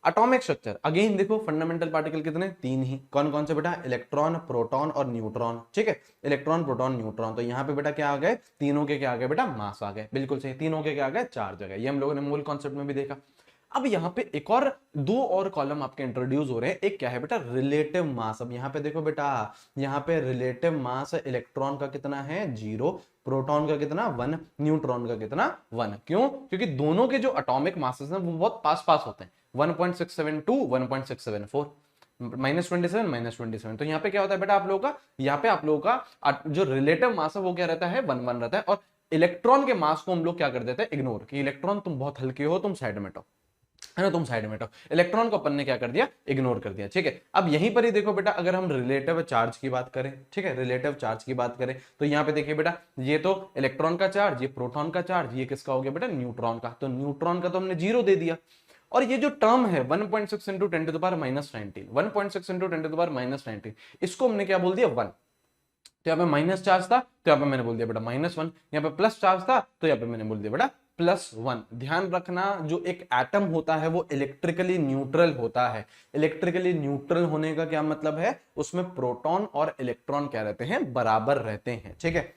Atomic structure again देखो, fundamental particle कितने, तीन ही, कौन कौन से बेटा, इलेक्ट्रॉन, प्रोटॉन और न्यूट्रॉन, ठीक है, इलेक्ट्रॉन, प्रोटॉन, न्यूट्रॉन। तो यहाँ पे बेटा क्या आ गए, तीनों के क्या आ गए बेटा, मास आ गए, बिल्कुल सही, तीनों के क्या आ गए, चार्ज आ गए। ये हम लोगों ने मूल कॉन्सेप्ट में भी देखा। अब यहाँ पे एक और दो और कॉलम आपके इंट्रोड्यूस हो रहे हैं, एक क्या है बेटा, रिलेटिव मास। अब यहाँ पे देखो बेटा, यहाँ पे रिलेटिव मास इलेक्ट्रॉन का कितना है, 0, प्रोटॉन का कितना, 1, न्यूट्रॉन का कितना, 1। क्यों, क्योंकि दोनों के जो एटॉमिक मासेस हैं वो बहुत पास पास होते हैं, 1.672 1.674, -27 -27। तो यहाँ पे क्या होता है बेटा आप लोगों का, यहाँ पे आप लोगों का जो रिलेटिव मास है वो क्या रहता है, 1 1 रहता है। और इलेक्ट्रॉन के मास को हम लोग क्या कर देते हैं, इग्नोर, कि इलेक्ट्रॉन तुम बहुत हल्के हो, तुम साइड में हटो, है ना, तुम साइड में हटो। इलेक्ट्रॉन को अपन ने क्या कर दिया, इग्नोर कर दिया, ठीक है। अब यहीं पर ही देखो बेटा, अगर हम रिलेटिव चार्ज की बात करें, ठीक है, रिलेटिव चार्ज की बात करें, तो यहाँ पे देखिए बेटा, ये तो इलेक्ट्रॉन का चार्ज, ये प्रोटॉन का चार्ज, ये किसका हो गया बेटा, न्यूट्रॉन का। तो न्यूट्रॉन का तो हमने 0 दे दिया। और ये जो टर्म है 1.6 इंटू 10⁻⁻19, 1.6 इंटू 10⁻⁻19, इसको हमने क्या बोल दिया, 1। तो यहाँ पे माइनस चार्ज था, तो यहाँ पे मैंने बोल दिया बेटा -1। यहाँ पे प्लस चार्ज था, तो यहाँ पे मैंने बोल दिया बेटा +1। ध्यान रखना, जो एक एटम होता है वो इलेक्ट्रिकली न्यूट्रल होता है। इलेक्ट्रिकली न्यूट्रल होने का क्या मतलब है, उसमें प्रोटॉन और इलेक्ट्रॉन क्या रहते हैं, बराबर रहते हैं, ठीक है।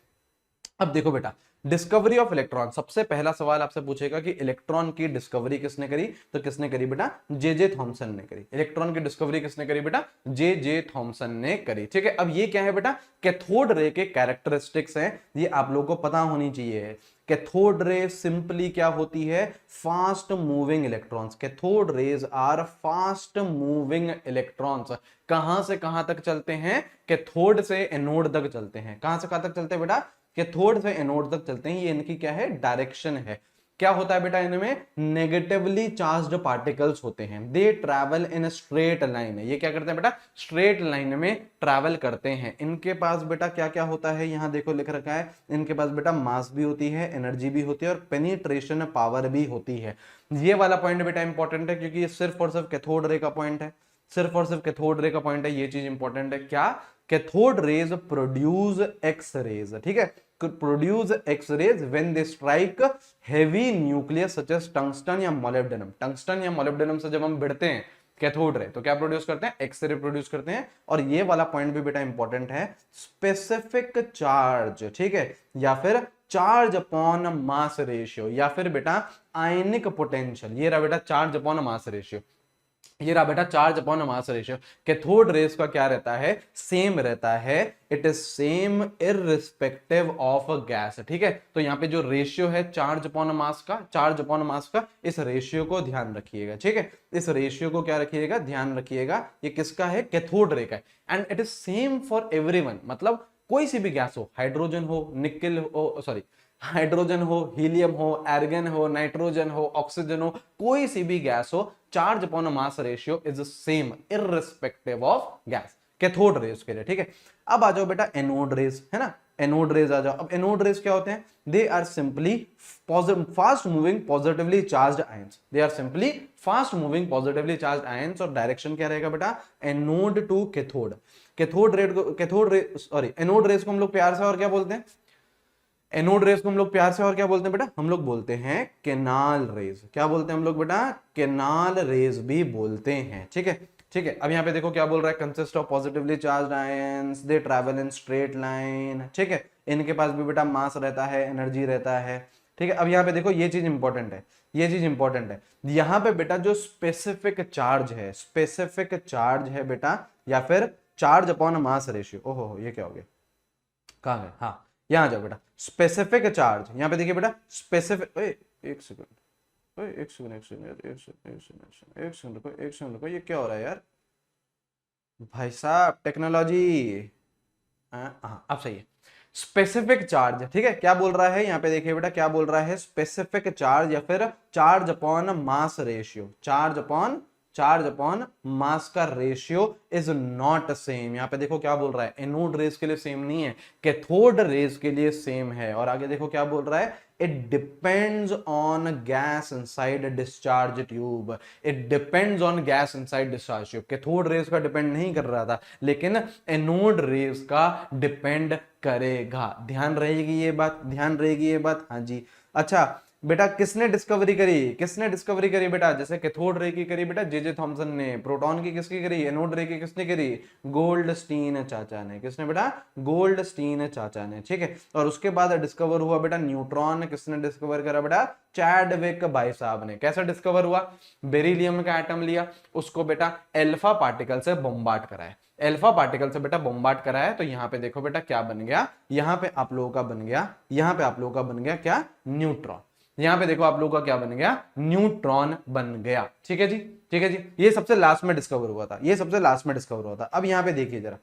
अब देखो बेटा, डिस्कवरी ऑफ इलेक्ट्रॉन, सबसे पहला सवाल आपसे पूछेगा कि इलेक्ट्रॉन की डिस्कवरी किसने करी, तो किसने करी बेटा, जे थॉमसन ने करी। इलेक्ट्रॉन की डिस्कवरी किसने करी बेटा, जे थॉमसन ने करी, ठीक है। अब ये क्या है बेटा, कैथोड रे के कैरेक्टरिस्टिक्स हैं, ये आप लोगों को पता होनी चाहिए। कैथोड रे सिंपली क्या होती है, fast moving electrons. Cathode rays are fast moving electrons. कहां से कहां तक चलते हैं, कैथोड से एनोड तक चलते हैं। कहां से कहां तक चलते हैं बेटा, कैथोड से एनोड तक चलते हैं। ये इनकी क्या है, डायरेक्शन है। क्या होता है बेटा, इनमें नेगेटिवली चार्ज्ड पार्टिकल्स होते हैं, दे ट्रैवल इन स्ट्रेट लाइन। ये क्या करते हैं बेटा, स्ट्रेट लाइन में ट्रैवल करते हैं। इनके पास बेटा क्या क्या होता है, यहां देखो लिख रखा है, इनके पास बेटा मास भी होती है, एनर्जी भी होती है और पेनिट्रेशन पावर भी होती है। ये वाला पॉइंट बेटा इंपॉर्टेंट है, क्योंकि ये सिर्फ और सिर्फ कैथोड रे का पॉइंट है, सिर्फ और सिर्फ कैथोड रे का पॉइंट है। ये चीज इंपॉर्टेंट है, क्या, cathode rays produce X rays, ठीक है, produce X rays when they strike heavy nucleus such as tungsten या मोलिब्डेनम। टंगस्टन या मोलिब्डेनम से जब हम भिड़ते हैं कैथोड रे, तो क्या प्रोड्यूस करते हैं, एक्स रे प्रोड्यूस करते हैं। और ये वाला पॉइंट भी बेटा इंपॉर्टेंट है, स्पेसिफिक चार्ज, ठीक है, या फिर चार्ज अपॉन मास रेशियो, या फिर बेटा आयनिक पोटेंशियल। ये रहा बेटा चार्ज अपॉन मास रेशियो, ये रहा बेटा charge upon mass ratio. Cathode rays का क्या रहता है, सेम रहता है, it is same irrespective of gas, ठीक है। तो यहाँ पे जो रेशियो है चार्ज अपॉन मास का, चार्ज अपॉन मास का, इस रेशियो को ध्यान रखिएगा, ठीक है, इस रेशियो को क्या रखिएगा, ध्यान रखिएगा। ये किसका है, कैथोड रे का है। And it is same for everyone, मतलब कोई सी भी गैस हो, हाइड्रोजन हो, निकल हो, सॉरी हाइड्रोजन हो, हीलियम हो, एर्गन हो, नाइट्रोजन हो, ऑक्सीजन हो, कोई सी भी गैस हो, charge upon mass ratio is same irrespective of gas, cathode rays के लिए, ठीक है। अब आ जाओ बेटा एनोड रेज, है ना, एनोड रेज आ जाओ। अब एनोड रेज क्या होते हैं, they are simply fast moving positively charged ions, they are simply fast moving positively charged ions. और डायरेक्शन क्या रहेगा बेटा, anode to cathode. Cathode rays sorry anode rays को हम लोग प्यार से और क्या बोलते हैं, एनोड रेज को हम लोग प्यार से और क्या बोलते हैं बेटा, हम लोग बोलते हैं केनाल रेज। क्या बोलते हैं हम लोग बेटा, केनाल रेज भी बोलते हैं, ठीक है, ठीक है। अब यहाँ पे देखो क्या बोल रहा है, consist of positively charged ions, they travel in straight line, ठीक है। इनके पास भी बेटा मास रहता है, एनर्जी रहता है, ठीक है। अब यहाँ पे देखो ये चीज इंपॉर्टेंट है, ये चीज इंपॉर्टेंट है। यहाँ पे बेटा जो स्पेसिफिक चार्ज है, स्पेसिफिक चार्ज है बेटा, या फिर चार्ज अपॉन मास रेशियो, ओहो ये क्या हो गया, कहाँ गए, हाँ यहां जाओ बेटा, स्पेसिफिक चार्ज। यहां पे देखिए बेटा स्पेसिफिक, एक सेकंड, एक सेकंड, एक सेकंड, एक सेकंड, एक सेकंड रुको, एक सेकंड रुको, ये क्या हो रहा है यार भाई साहब, टेक्नोलॉजी। हाँ अब सही है, स्पेसिफिक चार्ज, ठीक है। क्या बोल रहा है यहाँ पे देखिए बेटा, क्या बोल रहा है, स्पेसिफिक चार्ज या फिर charge upon mass ratio, charge upon mass का रेशियो इज नॉट सेम। यहां पे देखो क्या बोल रहा है, एनोड रेज के लिए सेम नहीं है, कैथोड रेज के लिए सेम है। और आगे देखो क्या बोल रहा है, it depends on gas inside discharge tube, it depends on gas inside discharge tube. Cathode rays का डिपेंड नहीं कर रहा था, लेकिन एनोड रेज का डिपेंड करेगा। ध्यान रहेगी ये बात, ध्यान रहेगी ये बात, हाँ जी। अच्छा बेटा किसने डिस्कवरी करी, किसने डिस्कवरी करी बेटा, जैसे कैथोड रे की करी बेटा जे थॉमसन ने, प्रोटॉन की किसकी करी, एनोड रे की किसने करी, गोल्डस्टीन चाचा ने, किसने बेटा, गोल्डस्टीन चाचा ने, ठीक है। और उसके बाद डिस्कवर हुआ बेटा न्यूट्रॉन, किसने डिस्कवर करा बेटा, चैडविक भाई साहब ने। कैसे डिस्कवर हुआ, बेरिलियम का एटम लिया, उसको बेटा अल्फा पार्टिकल से बॉम्बार्ड कराया, अल्फा पार्टिकल से बेटा बॉम्बार्ड कराया, तो यहाँ पे देखो बेटा क्या बन गया, यहाँ पे आप लोगों का बन गया, यहाँ पे आप लोगों का बन गया क्या, न्यूट्रॉन। यहाँ पे देखो आप लोगों का क्या बन गया, न्यूट्रॉन बन गया, ठीक है जी, ठीक है जी। ये सबसे लास्ट में डिस्कवर हुआ था, ये सबसे लास्ट में डिस्कवर हुआ था। अब यहाँ पे देखिए जरा,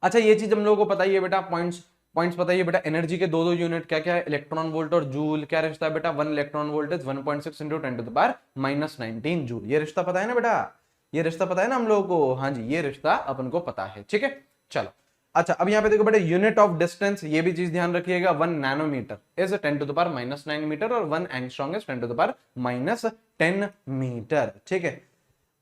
अच्छा ये चीज हम लोगों को पता ही है बेटा, पॉइंट्स पॉइंट्स पता ही है बेटा, एनर्जी के दो दो यूनिट क्या क्या है, इलेक्ट्रॉन वोल्ट और जूल। क्या रिश्ता है बेटा, 1 electron volt is 1.6 into 10⁻⁻19 joule. ये रिश्ता पता है ना बेटा, ये रिश्ता पता है ना हम लोगों को, हाँ जी ये रिश्ता अपन को पता है, ठीक है। चलो अच्छा, अब यहाँ पे देखो बेटा यूनिट ऑफ डिस्टेंस, ये भी चीज ध्यान रखिएगा, 1 नैनोमीटर इज 10⁻⁻9 मीटर और 1 एंगस्ट्रॉम इज 10⁻10 मीटर, ठीक है।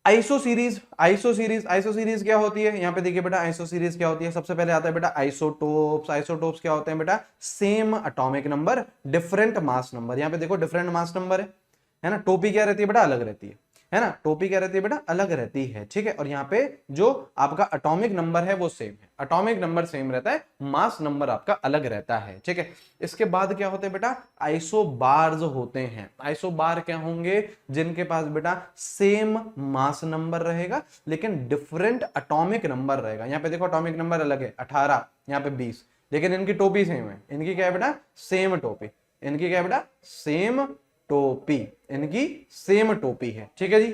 Iso series, iso series, iso series क्या होती है, यहाँ पे देखिए बेटा आइसो सीरीज क्या होती है। सबसे पहले आता है बेटा आइसोटोप्स, आइसोटोप्स क्या होते हैं बेटा, same atomic number different mass number. यहाँ पे देखो डिफरेंट मास नंबर है ना, टोपी क्या रहती है बेटा, अलग रहती है ना, टोपी क्या रहती है बेटा, अलग रहती है, ठीक है। और यहाँ पे जो आपका एटॉमिक नंबर है वो सेम है, एटॉमिक नंबर सेम रहता है, मास नंबर आपका अलग रहता है, ठीक है। इसके बाद क्या होते हैं बेटा, आइसोबार्स होते हैं। आइसोबार क्या होंगे, जिनके पास बेटा सेम मास नंबर रहेगा लेकिन डिफरेंट एटॉमिक नंबर रहेगा। यहाँ पे देखो एटॉमिक नंबर अलग है 18, यहाँ पे 20, लेकिन इनकी टोपी सेम है। इनकी क्या है बेटा, सेम टोपी, इनकी क्या है बेटा, सेम टोपी, इनकी सेम टोपी है, ठीक है जी,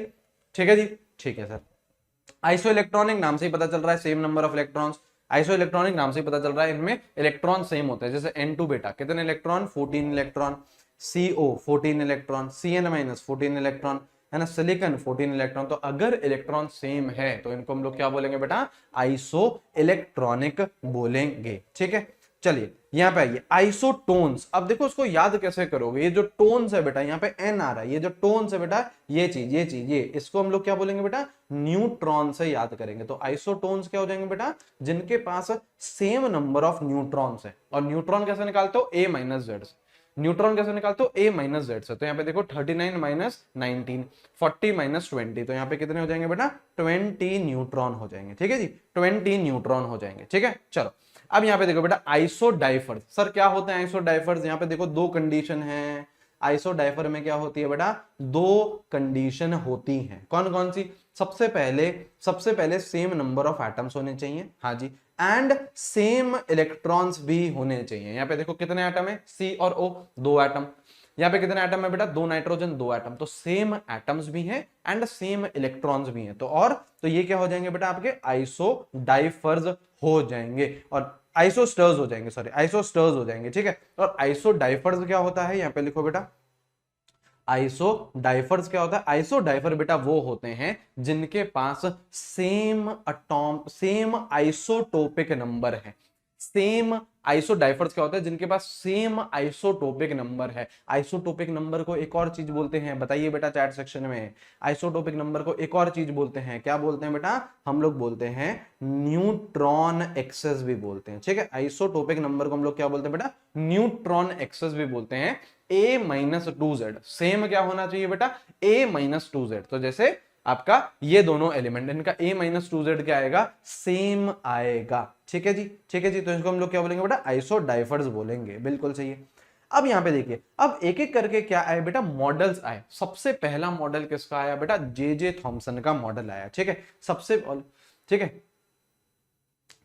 ठीक है जी, ठीक है सर। आइसो इलेक्ट्रॉनिक नाम से ही पता चल रहा है same number of electrons, iso electronic नाम से ही पता चल रहा है इनमें इलेक्ट्रॉन सेम होते हैं। जैसे N2 बेटा कितने electron, 14 electron, CO 14 electron, Cn- 14 electron, है ना, सिलिकॉन 14 इलेक्ट्रॉन। तो अगर इलेक्ट्रॉन सेम है तो इनको हम लोग क्या बोलेंगे बेटा, आइसो इलेक्ट्रॉनिक बोलेंगे, ठीक है। चलिए यहाँ पे आइए, आइसोटोन्स। अब देखो उसको याद कैसे करोगे, ये जो टोन्स है बेटा, यहाँ पे N आ रहा है, ये जो टोन्स है बेटा, ये चीज ये चीज ये, इसको हम लोग क्या बोलेंगे बेटा, न्यूट्रॉन से याद करेंगे। तो आइसोटोन्स क्या हो जाएंगे बेटा, जिनके पास सेम नंबर ऑफ न्यूट्रॉन्स है। और न्यूट्रॉन कैसे निकालते हो, A-Z से। न्यूट्रॉन कैसे निकालते हो, A-Z से। तो यहाँ पे देखो 39-19, 40-20, तो यहाँ पे कितने हो जाएंगे बेटा, 20 न्यूट्रॉन हो जाएंगे, ठीक है जी, 20 न्यूट्रॉन हो जाएंगे, ठीक है। चलो अब यहाँ पे देखो बेटा आइसोडाइफर्स। सर क्या होते हैं आइसोडाइफर्स, यहाँ पे देखो दो कंडीशन है। आइसोडाइफर में क्या होती है बेटा, दो कंडीशन होती हैं। कौन कौन सी, सबसे पहले सेम नंबर ऑफ एटम्स होने चाहिए, हाँ जी, एंड सेम इलेक्ट्रॉन्स भी होने चाहिए। यहाँ पे देखो कितने एटम है, C और O, दो एटम। यहाँ पे कितने एटम है बेटा, दो नाइट्रोजन दो एटम। तो सेम एटम्स भी हैं एंड सेम इलेक्ट्रॉन्स भी हैं। तो ये क्या हो जाएंगे बेटा, आपके आइसोडाइफर्स हो जाएंगे, और आइसोस्टर्स हो जाएंगे, सॉरी आइसोस्टर्स हो जाएंगे, ठीक है। और आइसोडाइफर्स क्या होता है, यहाँ पे लिखो बेटा, आइसोडाइफर्स क्या होता है, आइसोडाइफर बेटा वो होते हैं जिनके पास सेम आइसोटोपिक नंबर है। सेम आइसोडाइफर्स क्या होता है, जिनके पास सेम आइसोटोपिक नंबर है। आइसोटोपिक नंबर को एक और चीज बोलते हैं, बताइए बेटा चैट सेक्शन में। आइसोटोपिक नंबर को एक और चीज बोलते हैं, क्या बोलते हैं बेटा, हम लोग बोलते हैं न्यूट्रॉन एक्सेस भी बोलते हैं, ठीक है। आइसोटोपिक नंबर को हम लोग क्या बोलते हैं बेटा, न्यूट्रॉन एक्सेस भी बोलते हैं। A-2Z सेम क्या होना चाहिए बेटा, A-2Z। तो जैसे आपका ये दोनों एलिमेंट, इनका A-2Z क्या आएगा, सेम आएगा, ठीक है जी, ठीक है जी। तो इसको हम लोग क्या बोलेंगे बेटा, आइसोडाइफर्स बोलेंगे, बिल्कुल सही है। अब यहाँ पे देखिए, अब एक एक करके क्या आए बेटा, मॉडल्स आए। सबसे पहला मॉडल किसका आया बेटा, जे थॉमसन का मॉडल आया, ठीक है, ठीक है,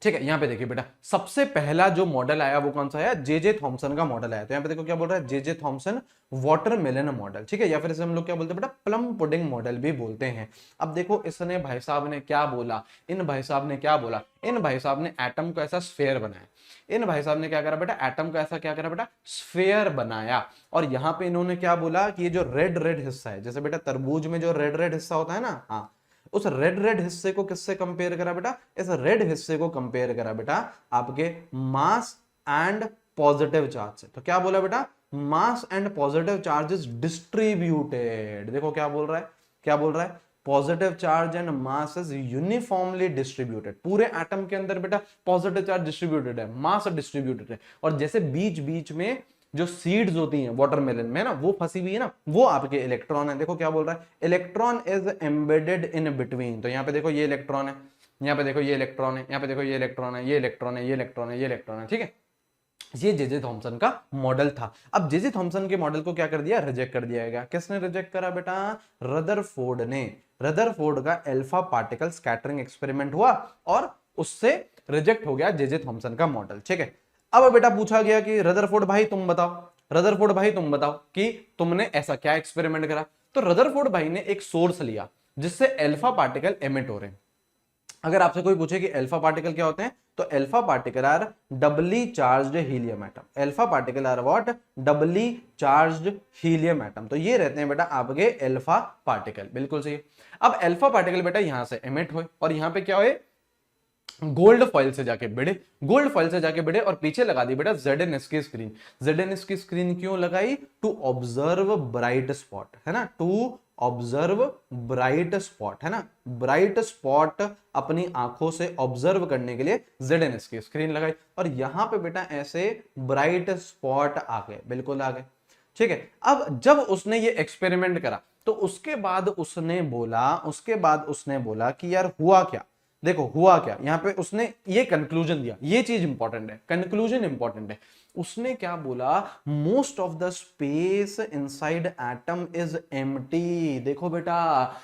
ठीक है। यहाँ पे देखिए बेटा, सबसे पहला जो मॉडल आया वो कौन सा आया, जे थॉमसन का मॉडल आया। तो यहाँ पे देखो क्या बोल रहा है, जे थॉमसन वाटरमेलन मॉडल, ठीक है, या फिर इसे हम लोग क्या बोलते हैं बेटा, प्लम पुडिंग मॉडल भी बोलते हैं। अब देखो इसने भाई साहब ने क्या बोला, इन भाई साहब ने क्या बोला, इन भाई साहब ने एटम को ऐसा स्फेयर बनाया। इन भाई साहब ने क्या करा बेटा, एटम को ऐसा क्या करा बेटा, स्फेयर बनाया। और यहाँ पे इन्होंने क्या बोला कि ये जो रेड रेड हिस्सा है, जैसे बेटा तरबूज में जो रेड रेड हिस्सा होता है ना, हाँ, उस रेड रेड हिस्से को किससे कंपेयर करा बेटा, इस रेड हिस्से को कंपेयर करा बेटा आपके मास एंड पॉजिटिव चार्ज से। तो क्या बोला बेटा, mass and positive charge is distributed. देखो क्या बोल रहा है, क्या बोल रहा है, positive charge and mass is uniformly distributed. पूरे एटम के अंदर बेटा पॉजिटिव चार्ज डिस्ट्रीब्यूटेड है, मास डिस्ट्रीब्यूटेड है। और जैसे बीच बीच में जो सीड्स होती हैं वाटरमेलन में ना, वो फंसी हुई है ना, वो आपके इलेक्ट्रॉन है। देखो क्या बोल रहा है, electron is embedded in between. तो यहाँ पे देखो ये इलेक्ट्रॉन है, यहाँ पे देखो ये इलेक्ट्रॉन है, यहाँ पे देखो ये इलेक्ट्रॉन है, ये इलेक्ट्रॉन है, ये इलेक्ट्रॉन है, ये इलेक्ट्रॉन है, ठीक है। ये जे थॉमसन का मॉडल था। अब जे थॉमसन के मॉडल को क्या कर दिया, रिजेक्ट कर दिया गया। किसने रिजेक्ट करा बेटा, रदरफोर्ड ने। रदरफोर्ड का अल्फा पार्टिकल स्कैटरिंग एक्सपेरिमेंट हुआ और उससे रिजेक्ट हो गया जे थॉमसन का मॉडल, ठीक है। अब बेटा पूछा गया कि रदरफोर्ड भाई तुम बताओ, रदरफोर्ड भाई तुम बताओ कि तुमने ऐसा क्या एक्सपेरिमेंट करा। तो रदरफोर्ड भाई ने एक सोर्स लिया जिससे अल्फा पार्टिकल एमिट हो रहे हैं। अगर आपसे कोई पूछे कि अल्फा पार्टिकल क्या होते हैं, तो alpha particle are doubly charged helium atom. Alpha particle are what, doubly charged helium atom. तो ये रहते हैं बेटा आपके अल्फा पार्टिकल, बिल्कुल सही। अब अल्फा पार्टिकल बेटा यहां से एमिट हुए और यहां पे क्या हुए, गोल्ड फॉइल से जाके भिड़े, गोल्ड फॉइल से जाके भिड़े और पीछे लगा दी बेटा ZNS की स्क्रीन। ZNS की स्क्रीन क्यों लगाई, टू ऑब्जर्व ब्राइट स्पॉट, है ना, टू ऑब्जर्व ब्राइट स्पॉट, है ना, ब्राइट स्पॉट अपनी आंखों से ऑब्जर्व करने के लिए ZNS की स्क्रीन लगाई। और यहां पे बेटा ऐसे ब्राइट स्पॉट आ गए, बिल्कुल आ गए, ठीक है। अब जब उसने ये एक्सपेरिमेंट करा तो उसके बाद उसने बोला कि यार हुआ क्या, देखो हुआ क्या, यहां पे उसने ये कंक्लूजन दिया, ये चीज इंपॉर्टेंट है, कंक्लूजन इंपॉर्टेंट है। उसने क्या बोला, most of the space inside atom is empty. देखो बेटा,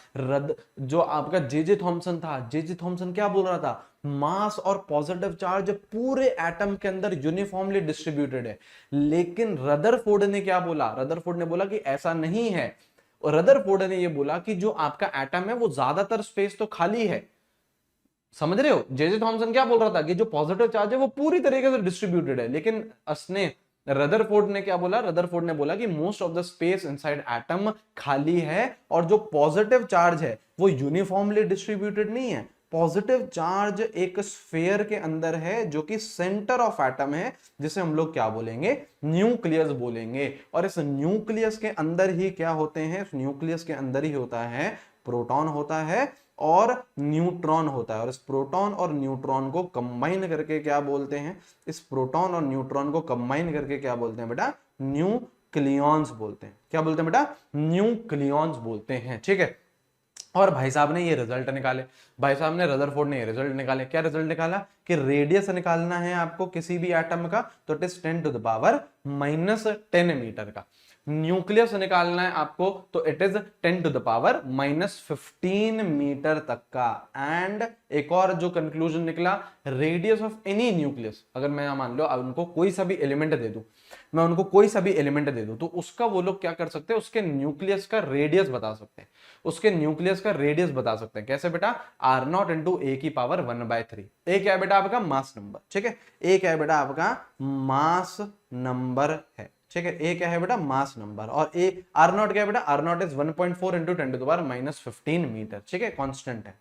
जो आपका जे थॉमसन था, जे थॉमसन क्या बोल रहा था, मास और पॉजिटिव चार्ज पूरे एटम के अंदर यूनिफॉर्मली डिस्ट्रीब्यूटेड है। लेकिन रदरफोर्ड ने क्या बोला, रदरफोर्ड ने बोला कि ऐसा नहीं है। और रदरफोर्ड ने यह बोला कि जो आपका एटम है वो ज्यादातर स्पेस तो खाली है। समझ रहे हो, जे थॉमसन क्या बोल रहा था कि जो पॉजिटिव चार्ज है वो पूरी तरीके से डिस्ट्रीब्यूटेड है, लेकिन उसने रदरफोर्ड ने क्या बोला, रदरफोर्ड ने बोला कि most of the space inside atom खाली है और जो पॉजिटिव चार्ज है वो यूनिफॉर्मली डिस्ट्रीब्यूटेड नहीं है। पॉजिटिव चार्ज एक स्फीयर के अंदर है जो कि सेंटर ऑफ एटम है, जिसे हम लोग क्या बोलेंगे, न्यूक्लियस बोलेंगे। और इस न्यूक्लियस के अंदर ही क्या होते हैं, इस न्यूक्लियस के अंदर ही होता है प्रोटॉन होता है और न्यूट्रॉन होता है। और इस प्रोटॉन और न्यूट्रॉन को कंबाइन करके क्या बोलते हैं, इस प्रोटॉन और न्यूट्रॉन को कंबाइन करके क्या बोलते हैं बेटा, न्यूक्लियॉन्स बोलते हैं। क्या बोलते हैं बेटा, न्यूक्लियॉन्स बोलते हैं, ठीक है। और भाई साहब ने ये रिजल्ट निकाले, भाई साहब ने, रदरफोर्ड ने ये रिजल्ट निकाले। क्या रिजल्ट निकाला कि रेडियस निकालना है आपको किसी भी एटम का, तो it is 10 to the power -10 metre का। न्यूक्लियस निकालना है आपको तो it is 10 to the power -15 metre तक का। एंड एक और जो कंक्लूजन निकला, रेडियस ऑफ एनी न्यूक्लियस, अगर मैं मान लो उनको कोई सा भी एलिमेंट दे दूं, मैं उनको कोई सा भी एलिमेंट दे दूं, तो उसका वो लोग क्या कर सकते हैं, उसके न्यूक्लियस का रेडियस बता सकते हैं, उसके न्यूक्लियस का रेडियस बता सकते हैं। कैसे बेटा, R0 इंटू ए की पावर 1/3। ए क्या है बेटा आपका, मास नंबर, ठीक है। ए क्या है बेटा आपका, मास नंबर है, ठीक है। ए क्या है बेटा, मास नंबर। और ए R0 क्या है बेटा, R0 is 1.4 into 10 to the power -15 metre, ठीक है, कांस्टेंट है,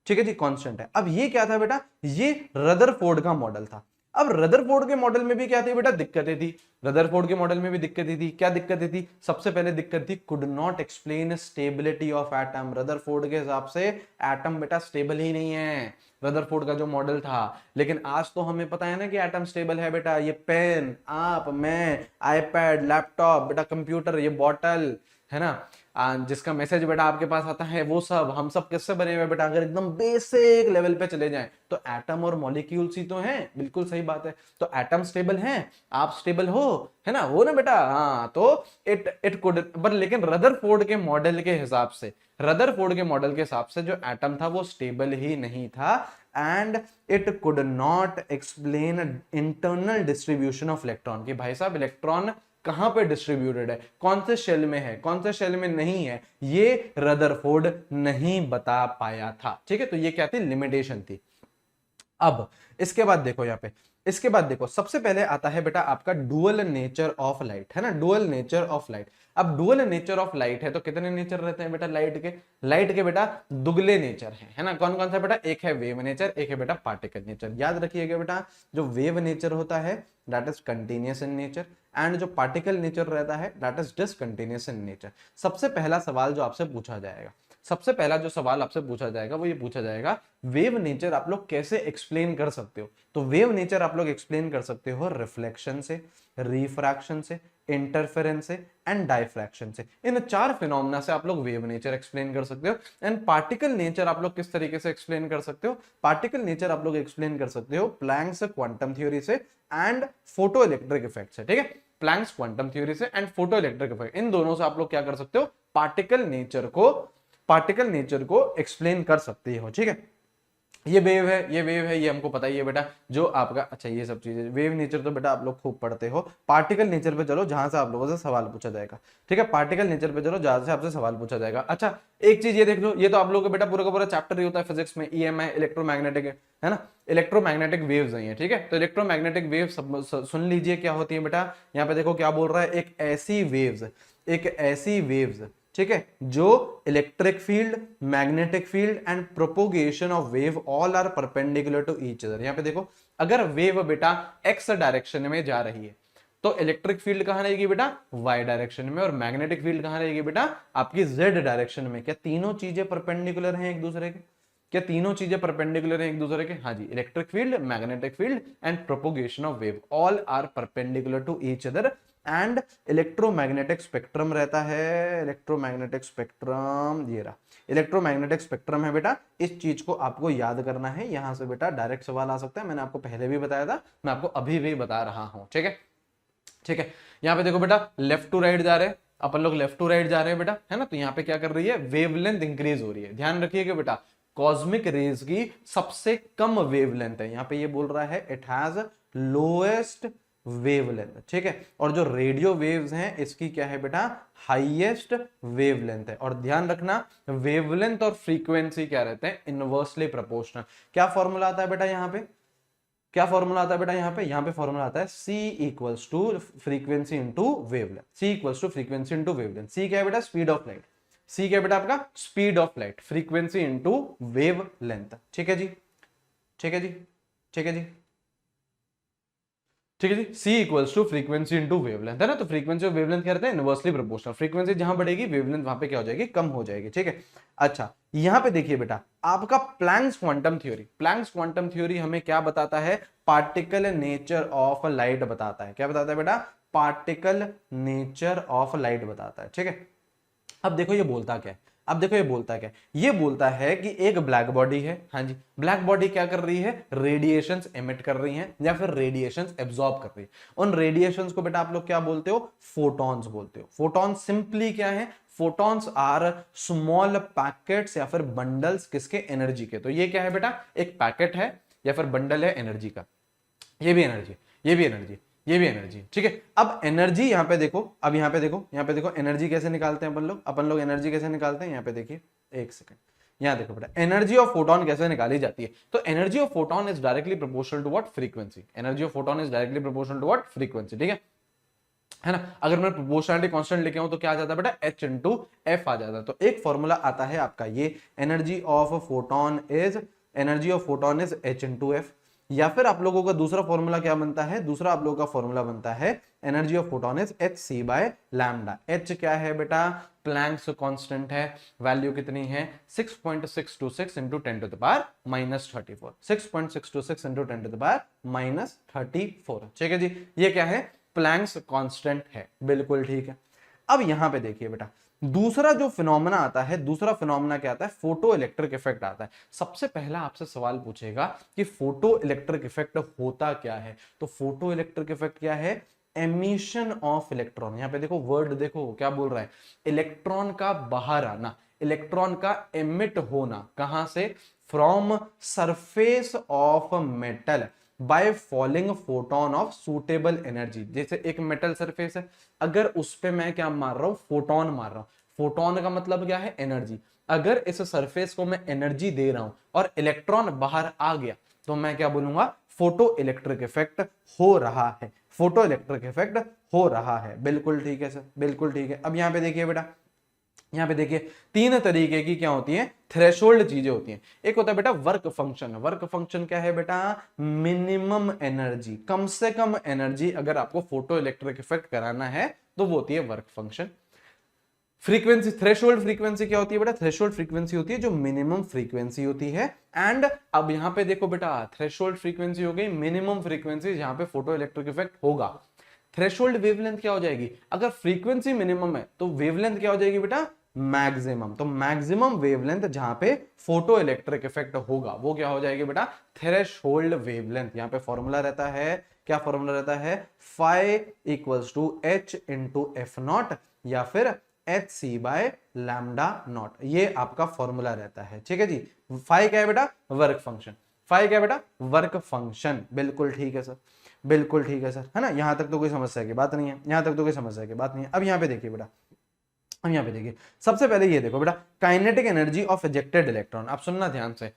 ठीक है जी, कांस्टेंट है। अब ये क्या था बेटा, ये रदरफोर्ड का मॉडल था। अब रदरफोर्ड के मॉडल में भी क्या थी बेटा, दिक्कतें थी। रदरफोर्ड के मॉडल में भी दिक्कतें थी। क्या दिक्कतें थी, सबसे पहले दिक्कत थी, could not explain stability of atom. Rutherford के हिसाब से एटम बेटा स्टेबल ही नहीं है, रदरफोर्ड का जो मॉडल था। लेकिन आज तो हमें पता है ना कि एटम स्टेबल है बेटा। ये पेन, आप, मैं, आईपैड, लैपटॉप, बेटा कंप्यूटर, ये बॉटल, है ना, जिसका मैसेज बेटा आपके पास आता है, वो सब हम सब किससे बने हुए बेटा, अगर एकदम बेसिक लेवल पे चले जाएं तो एटम और मॉलिक्यूल्स ही तो हैं। बिल्कुल सही बात है। तो एटम स्टेबल हैं, आप स्टेबल हो, है ना, हो ना बेटा, हाँ। तो इट कुड, बट लेकिन रदरफोर्ड के मॉडल के हिसाब से, रदरफोर्ड के मॉडल के हिसाब से जो एटम था वो स्टेबल ही नहीं था। And it could not explain internal distribution of electron. कि भाई साहब इलेक्ट्रॉन कहां पे डिस्ट्रीब्यूटेड है, कौन से शेल में है, कौन से शेल में नहीं है, ये रदरफोर्ड नहीं बता पाया था, ठीक है। तो ये क्या थी, लिमिटेशन थी। अब इसके बाद देखो यहाँ पे, इसके बाद देखो, सबसे पहले आता है बेटा आपका डुअल नेचर ऑफ लाइट, है ना, डुअल नेचर ऑफ लाइट। अब डुअल नेचर ऑफ लाइट है तो कितने नेचर रहते हैं बेटा लाइट के बेटा दुगले नेचर हैं, है ना। कौन कौन सा बेटा, एक है वेव नेचर, एक है बेटा पार्टिकल नेचर। याद रखिएगा बेटा, जो वेव नेचर होता है that is continuous in nature, and जो पार्टिकल नेचर रहता है that is discontinuous in nature. सबसे पहला सवाल जो आपसे पूछा जाएगा, सबसे पहला जो सवाल आपसे पूछा जाएगा वो ये पूछा जाएगा, वेव नेचर आप लोग कैसे एक्सप्लेन कर सकते हो? तो वेव नेचर आप लोग एक्सप्लेन कर सकते हो रिफ्लेक्शन से, रिफ्रैक्शन से, इंटरफेरेंस से एंड डायफ्रैक्शन से। इन 4 फिनोमेना से आप लोग वेव नेचर एक्सप्लेन कर सकते हो। एंड पार्टिकल नेचर आप लोग किस तरीके से एक्सप्लेन कर सकते हो? पार्टिकल नेचर आप लोग एक्सप्लेन कर सकते हो प्लैंक्स क्वांटम थ्योरी से एंड फोटो इलेक्ट्रिक इफेक्ट से, ठीक है? प्लैंक्स क्वांटम थ्योरी से एंड फोटो इलेक्ट्रिक इफेक्ट, इन दोनों से आप लोग क्या कर सकते हो? पार्टिकल नेचर को एक्सप्लेन कर सकते हो, ठीक है? ये वेव है, ये हमको पता ही है बेटा, जो आपका, अच्छा ये सब चीजें, वेव नेचर तो बेटा आप लोग खूब पढ़ते हो। पार्टिकल नेचर पे चलो जहां से आप लोगों से सवाल पूछा जाएगा, ठीक है? पार्टिकल नेचर पे चलो जहां से आपसे सवाल पूछा जाएगा। अच्छा एक चीज ये देख लो, ये तो आप लोगों का बेटा पूरा का पूरा चैप्टर ही होता है फिजिक्स में, ईएमआई, इलेक्ट्रोमैग्नेटिक, है ना? इलेक्ट्रोमैग्नेटिक वेव्स है, ठीक है? तो इलेक्ट्रोमैग्नेटिक वेव सुन लीजिए क्या होती है बेटा। यहाँ पे देखो क्या बोल रहा है, एक ऐसी वेव्स, ठीक है, जो electric field, magnetic field and propagation of wave all are perpendicular to each other. यहां पे देखो, अगर वेव बेटा एक्स डायरेक्शन में जा रही है तो इलेक्ट्रिक फील्ड कहां रहेगी बेटा? वाई डायरेक्शन में। और मैग्नेटिक फील्ड कहां रहेगी बेटा? आपकी जेड डायरेक्शन में। क्या तीनों चीजें परपेंडिकुलर हैं एक दूसरे के? क्या तीनों चीजें परपेंडिकुलर हैं एक दूसरे के? हाँ जी, electric field, magnetic field and propagation of wave all are perpendicular to each other. And electromagnetic spectrum रहता है, इलेक्ट्रोमैग्नेटिक स्पेक्ट्रम, ये रहा इलेक्ट्रोमैग्नेटिक स्पेक्ट्रम है बेटा। इस चीज को आपको याद करना है, यहां से बेटा डायरेक्ट सवाल आ सकता है। मैंने आपको पहले भी बताया था, मैं आपको अभी भी बता रहा हूं, ठीक है? ठीक है, यहाँ पे देखो बेटा, लेफ्ट टू राइट जा रहे हैं अपन लोग, लेफ्ट टू राइट जा रहे हैं बेटा, है ना? तो यहाँ पे क्या कर रही है? वेवलेंथ इंक्रीज हो रही है। ध्यान रखिएगा बेटा, कॉस्मिक रेज की सबसे कम वेवलेंथ है। यहाँ पे ये बोल रहा है इट हैज लोएस्ट वेवलेंथ, ठीक है? और जो रेडियो वेव्स हैं इसकी क्या है बेटा? हाईएस्ट वेवलेंथ है। और ध्यान रखना, वेवलेंथ और फ्रीक्वेंसी क्या रहते हैं? Inversely proportional. क्या फॉर्मूला आता है बेटा यहाँ पे? क्या फॉर्मूला आता है बेटा यहाँ पे? यहाँ पे फॉर्मूला आता है C equals to frequency into wavelength. C equals to frequency into wavelength. C क्या है बेटा? Speed of light. C क्या है बेटा आपका? Speed of light. Frequency into wave length, ठीक है जी? ठीक है जी? ठीक है जी? ठीक है जी? C equals to frequency into wavelength, है ना? तो फ्रीक्वेंसी और वेवलेंथ क्या रहते हैं? Inversely proportional. फ्रीक्वेंसी जहां बढ़ेगी वेवलेंथ वहां पे क्या हो जाएगी? कम हो जाएगी, ठीक है? अच्छा यहां पे देखिए बेटा, आपका Planck's quantum theory, Planck's quantum theory हमें क्या बताता है? पार्टिकल नेचर ऑफ लाइट बताता है। क्या बताता है बेटा? पार्टिकल नेचर ऑफ लाइट बताता है, ठीक है? अब देखो ये बोलता क्या है, अब देखो ये बोलता क्या है? ये बोलता है कि एक ब्लैक बॉडी है, हाँ जी, ब्लैक बॉडी क्या कर रही है? रेडिएशंस एमिट कर रही है या फिर रेडिएशंस एब्जॉर्ब कर रही है। उन रेडिएशंस को बेटा आप लोग क्या बोलते हो? फोटॉन्स बोलते हो। फोटॉन्स सिंपली क्या है? फोटॉन्स आर स्मॉल पैकेट्स या फिर बंडल्स, किसके? एनर्जी के। तो ये क्या है बेटा? एक पैकेट है या फिर बंडल है एनर्जी का। ये भी एनर्जी, ये भी एनर्जी, ये भी एनर्जी, ठीक है? अब एनर्जी यहां पे देखो, अब यहां पे देखो, यहां पे देखो एनर्जी कैसे निकालते हैं अपन लोग एनर्जी कैसे निकालते हैं? यहां पे देखिए, एक सेकंड, यहां देखो बेटा, एनर्जी ऑफ फोटोन कैसे निकाली जाती है? तो energy of photon is directly proportional to what? Frequency. Energy of photon is directly proportional to what? Frequency, ठीक है ना? अगर मैं प्रोपोर्शनलिटी कांस्टेंट लेके आऊं तो क्या आ जाता है बेटा? H इंटू एफ आ जाता है। तो एक फॉर्मूला आता है आपका ये, energy of photon is H into F. या फिर आप लोगों का दूसरा फॉर्मूला क्या बनता है? दूसरा आप लोगों का फॉर्मूला बनता है energy of photon is hc by lambda. H क्या है बेटा? प्लैंक्स कांस्टेंट है। वैल्यू कितनी है? 6.626 into 10 to the power minus 34। 6.626 into 10 to the power minus 34, ठीक है जी? ये क्या है? प्लैंक्स कांस्टेंट है, बिल्कुल ठीक है। अब यहां पे देखिए बेटा, दूसरा जो फिनोमेना आता है, दूसरा फिनोमेना क्या आता है? फोटो इलेक्ट्रिक इफेक्ट आता है। सबसे पहला आपसे सवाल पूछेगा कि फोटो इलेक्ट्रिक इफेक्ट होता क्या है? तो फोटो इलेक्ट्रिक इफेक्ट क्या है? Emission of electron. यहां पे देखो वर्ड, देखो क्या बोल रहा है? इलेक्ट्रॉन का बाहर आना, इलेक्ट्रॉन का एमिट होना। कहां से? From surface of metal by fouling photon of suitable energy. जैसे एक मेटल सरफेस है, अगर उस पे मैं क्या मार रहा हूं? फोटोन मार रहा हूं। फोटोन का मतलब क्या है? एनर्जी। अगर इस सरफेस को मैं एनर्जी दे रहा हूं और इलेक्ट्रॉन बाहर आ गया तो मैं क्या बोलूंगा? फोटो इलेक्ट्रिक इफेक्ट हो रहा है। फोटो इलेक्ट्रिक इफेक्ट हो रहा है, बिल्कुल ठीक है सर, बिल्कुल ठीक है। अब यहां पे देखिए बेटा, यहां पे देखिए तीन तरीके की क्या होती हैं? थ्रेशोल्ड चीजें होती हैं। एक होता है बेटा वर्क फंक्शन। वर्क फंक्शन क्या है बेटा? मिनिमम एनर्जी, कम से कम एनर्जी अगर आपको फोटो इलेक्ट्रिक इफेक्ट कराना है तो वो होती है work function. Frequency, threshold frequency क्या होती है बेटा? थ्रेशोल्ड फ्रीक्वेंसी होती है जो मिनिमम फ्रीक्वेंसी होती है। एंड अब यहां पे देखो बेटा, थ्रेशोल्ड फ्रीक्वेंसी हो गई मिनिमम फ्रीक्वेंसी जहां पे फोटो इलेक्ट्रिक इफेक्ट होगा। थ्रेशोल्ड वेवलेंथ क्या हो जाएगी? अगर फ्रीक्वेंसी मिनिमम है तो वेवलेंथ क्या हो जाएगी बेटा? मैक्सिमम। तो मैक्सिमम वेवलेंथ जहां पे फोटो इलेक्ट्रिक इफेक्ट होगा वो क्या हो जाएगी बेटा? Threshold wavelength. यहां पे फॉर्मूला रहता है, क्या फॉर्मूला रहता है? Phi equals to h into f not या फिर h c by lambda not, ये आपका फॉर्मूला रहता है। ठीक है जी। फाई क्या है बेटा? Work function. फाई क्या है बेटा? Work function. बिल्कुल ठीक है सर, बिल्कुल ठीक है सर, है ना। यहां तक तो कोई समस्या की बात नहीं है, यहां तक तो कोई समस्या की बात नहीं है। अब यहां पे देखिए बेटा, अब यहां पे देखिए, सबसे पहले ये देखो बेटा, kinetic energy of ejected electron. आप सुनना ध्यान से।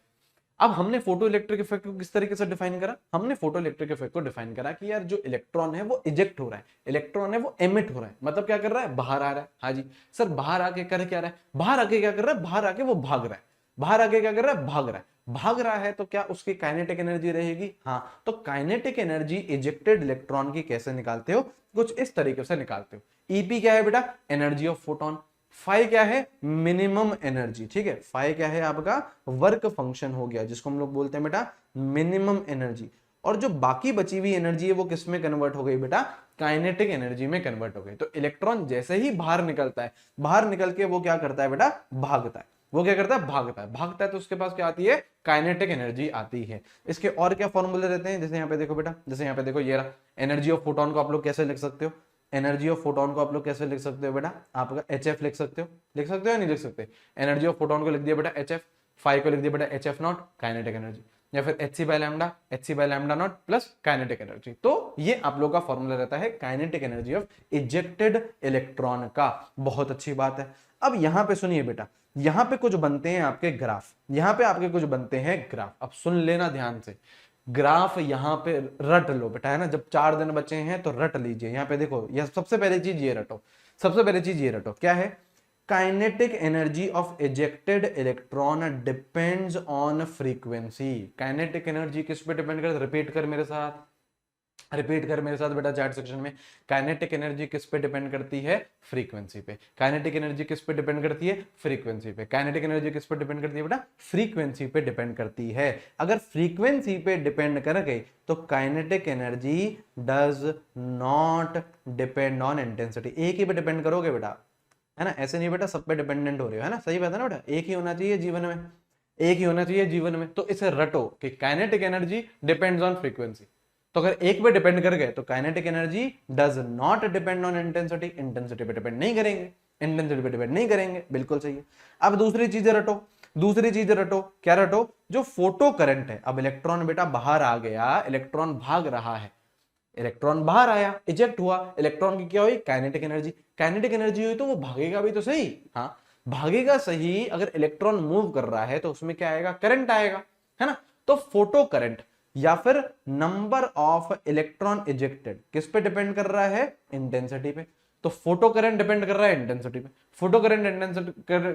अब हमने फोटो इलेक्ट्रिक इफेक्ट को किस तरीके से डिफाइन करा? हमने फोटो इलेक्ट्रिक इफेक्ट को डिफाइन करा कि यार जो इलेक्ट्रॉन है वो इजेक्ट हो रहा है, इलेक्ट्रॉन है वो एमिट हो रहा है, मतलब क्या कर रहा है? बाहर आ रहा है। हाँ जी सर, बाहर आके कर क्या रहा है? बाहर आके क्या कर रहा है? बाहर आके वो भाग रहा है। बाहर आके क्या कर रहा है? भाग रहा है। भाग रहा है तो क्या उसकी काइनेटिक एनर्जी रहेगी? हाँ, तो काइनेटिक एनर्जी इजेक्टेड इलेक्ट्रॉन की कैसे निकालते हो? कुछ इस तरीके से निकालते हो। ईपी क्या है बेटा? Energy of photon. फाई क्या है? Minimum energy. ठीक है, फाई क्या है आपका? वर्क फंक्शन हो गया, जिसको हम लोग बोलते हैं बेटा मिनिमम एनर्जी। और जो बाकी बची हुई एनर्जी है वो किस में कन्वर्ट हो गई बेटा? काइनेटिक एनर्जी में कन्वर्ट हो गई। तो इलेक्ट्रॉन जैसे ही बाहर निकलता है, बाहर निकल के वो क्या करता है बेटा? भागता है। वो क्या करता है? भागता है। भागता है तो उसके पास क्या आती है? काइनेटिक एनर्जी आती है। इसके और क्या फॉर्मूले रहते हैं? जैसे यहाँ पे देखो बेटा, जैसे यहाँ पे देखो ये रहा, एनर्जी ऑफ फोटोन को आप लोग कैसे लिख सकते हो? एनर्जी ऑफ फोटोन को आप लोग कैसे लिख सकते हो बेटा? आपका एच एफ लिख सकते हो, लिख सकते हो या नहीं लिख सकते? एनर्जी ऑफ फोटोन को लिख दिया बेटा एच एफ, फाइव को लिख दिया बेटा h f not kinetic energy, या फिर h c by lambda not plus kinetic energy. तो ये आप लोग का फॉर्मूला रहता है kinetic energy of ejected electron का। बहुत अच्छी बात है। अब यहां पे सुनिए बेटा, यहां पे कुछ बनते हैं आपके ग्राफ, यहां पे आपके कुछ बनते हैं ग्राफ। अब सुन लेना ध्यान से, ग्राफ यहां पे रट लो बेटा, है ना। जब 4 दिन बचे हैं तो रट लीजिए। यहां पे देखो, यह सबसे पहली चीज ये रटो, सबसे पहली चीज ये रटो, क्या है? Kinetic energy of ejected electron depends on frequency. Kinetic energy किस पे डिपेंड करती है? रिपीट कर मेरे साथ, रिपीट कर मेरे साथ बेटा चैट सेक्शन में। काइनेटिक एनर्जी किस पे डिपेंड करती है? फ्रीक्वेंसी पे। काइनेटिक एनर्जी किस पे डिपेंड करती है? फ्रीक्वेंसी पे। काइनेटिक एनर्जी किस पे डिपेंड करती है बेटा? फ्रीक्वेंसी पे डिपेंड करती है। अगर फ्रीक्वेंसी पे डिपेंड कर गई तो kinetic energy does not depend on intensity. एक ही पे डिपेंड करोगे बेटा, है ना। ऐसे नहीं बेटा सब पे डिपेंडेंट हो रहे हो, है ना। सही बात है ना बेटा, एक ही होना चाहिए जीवन में, एक ही होना चाहिए जीवन में। तो इसे रटो कि kinetic energy depends on frequency. तो अगर एक पे डिपेंड कर गए तो kinetic energy does not depend on intensity, intensity पे डिपेंड नहीं करेंगे, इंटेंसिटी पे डिपेंड नहीं करेंगे। बिल्कुल सही है। अब दूसरी चीजें रटो, दूसरी चीज रटो, क्या रटो? जो फोटो करंट है। अब इलेक्ट्रॉन बेटा बाहर आ गया, इलेक्ट्रॉन भाग रहा है, इलेक्ट्रॉन बाहर आया, इजेक्ट हुआ, इलेक्ट्रॉन की क्या हुई? Kinetic energy. काइनेटिक एनर्जी हुई तो वो भागेगा भी तो सही, हाँ भागेगा सही। अगर इलेक्ट्रॉन मूव कर रहा है तो उसमें क्या आएगा? करंट आएगा, है ना। तो फोटो करंट या फिर नंबर ऑफ इलेक्ट्रॉन इजेक्टेड किस पे डिपेंड कर रहा है? इंटेंसिटी पे। तो फोटो करंट डिपेंड कर रहा है इंटेंसिटी पे, फोटो करंट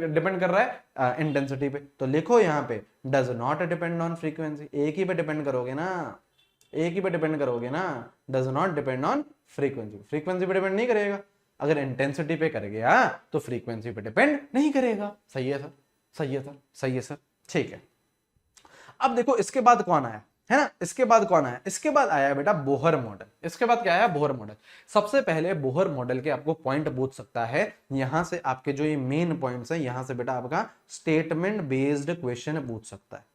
डिपेंड कर रहा है इंटेंसिटी पे। तो लिखो यहाँ पे does not depend on frequency. एक ही पे डिपेंड करोगे ना, एक ही पे डिपेंड करोगे ना, does not depend on frequency. Frequency पे डिपेंड नहीं करेगा। अगर इंटेंसिटी पे कर गया तो फ्रीक्वेंसी पे डिपेंड नहीं करेगा। सही है सर, सही है सर, सही है सर, ठीक है। अब देखो इसके बाद कौन आया, है ना। इसके बाद कौन आया? इसके बाद आया बेटा बोहर मॉडल। इसके बाद क्या आया? Bohr model. सबसे पहले बोहर मॉडल के आपको पॉइंट पूछ सकता है। यहां से आपके जो ये मेन पॉइंट्स है, यहां से बेटा आपका स्टेटमेंट बेस्ड क्वेश्चन पूछ सकता है।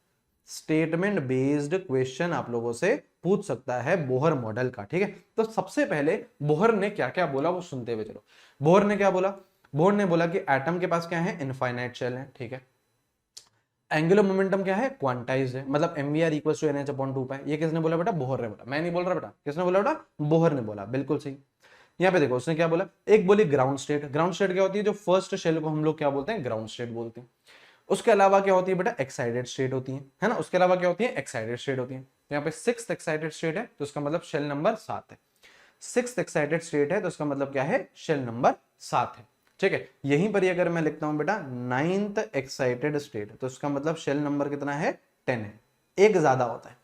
स्टेटमेंट बेस्ड क्वेश्चन आप लोगों से पूछ सकता है बोहर मॉडल का। ठीक है, तो सबसे पहले बोहर ने क्या क्या बोला वो सुनते हुए चलो। बोहर ने क्या बोला? बोहर ने बोला कि एटम के पास क्या है? इनफाइनाइट शेल है। ठीक है, एंगुलर मोमेंटम क्या है? क्वांटाइज्ड है, मतलब mvr इक्वल्स टू nh/2 पाई। ये किसने बोला बेटा? बोहर ने बोला, मैं नहीं बोल रहा बेटा। किसने बोला बेटा? बोहर ने बोला, बिल्कुल सही। यहाँ पे देखो उसने क्या बोला। एक बोली ग्राउंड स्टेट। ग्राउंड स्टेट क्या होती है? जो फर्स्ट शेल को हम लोग क्या बोलते हैं? ग्राउंड स्टेट बोलते हैं। उसके अलावा क्या होती है बेटा? एक्साइटेड स्टेट होती है ना। उसके अलावा क्या होती है? एक्साइटेड स्टेट होती है। तो यहाँ पे 6th एक्साइटेड स्टेट है तो उसका मतलब शेल नंबर 7 है। 6th एक्साइटेड स्टेट है तो उसका मतलब क्या है? शेल नंबर 7 है। ठीक है, यहीं पर ही अगर मैं लिखता हूं बेटा 9th एक्साइटेड स्टेट तो उसका मतलब शेल नंबर कितना है? 10 है। एक ज्यादा होता है,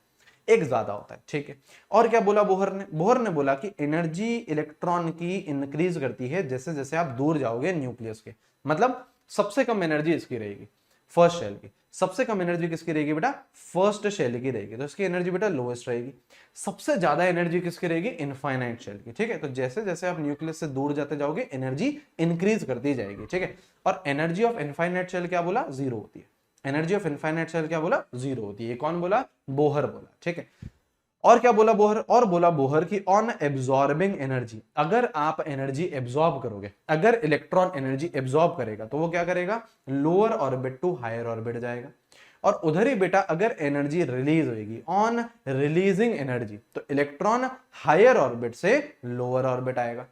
एक ज्यादा होता है। ठीक है, और क्या बोला बोहर ने? बोहर ने बोला कि एनर्जी इलेक्ट्रॉन की इंक्रीज करती है जैसे जैसे आप दूर जाओगे न्यूक्लियस के। मतलब सबसे कम एनर्जी इसकी रहेगी फर्स्ट शेल की। सबसे कम एनर्जी किसकी रहेगी बेटा? फर्स्ट शेल की रहेगी, तो इसकी एनर्जी बेटा लोएस्ट रहेगी। सबसे ज्यादा एनर्जी किसकी रहेगी? इनफाइनाइट शेल की। ठीक है, तो जैसे जैसे आप न्यूक्लियस से दूर जाते जाओगे एनर्जी इंक्रीज करती जाएगी। ठीक है, और एनर्जी ऑफ इनफाइनाइट शेल क्या बोला? जीरो होती है। एनर्जी ऑफ इनफाइनाइट शेल क्या बोला? जीरो होती है। कौन बोला? बोहर बोला। ठीक है, और क्या बोला बोहर? और बोला बोहर की ऑन एब्जॉर्बिंग एनर्जी, अगर आप एनर्जी एब्जॉर्ब करोगे, अगर इलेक्ट्रॉन एनर्जी एब्जॉर्ब करेगा तो वो क्या करेगा? Lower orbit to higher orbit जाएगा। और उधर ही बेटा अगर एनर्जी रिलीज होगी, ऑन रिलीजिंग एनर्जी, तो इलेक्ट्रॉन हायर ऑर्बिट से लोअर ऑर्बिट आएगा।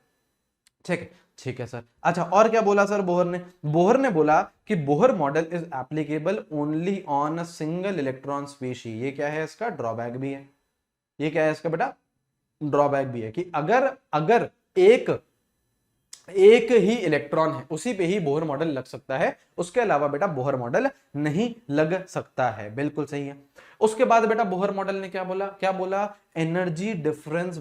ठीक है, ठीक है सर। अच्छा, और क्या बोला सर बोहर ने? बोहर ने बोला कि Bohr model is applicable only on single electron species. ये क्या है? इसका ड्रॉबैक भी है। ये क्या है इसका बेटा? ड्रॉबैक भी है कि अगर अगर एक एक ही इलेक्ट्रॉन है उसी पे ही बोहर मॉडल लग सकता है, उसके अलावा बेटा बोहर मॉडल नहीं लग सकता है। बिल्कुल सही है। उसके बाद बेटा बोहर मॉडल ने क्या बोला? क्या बोला? Energy difference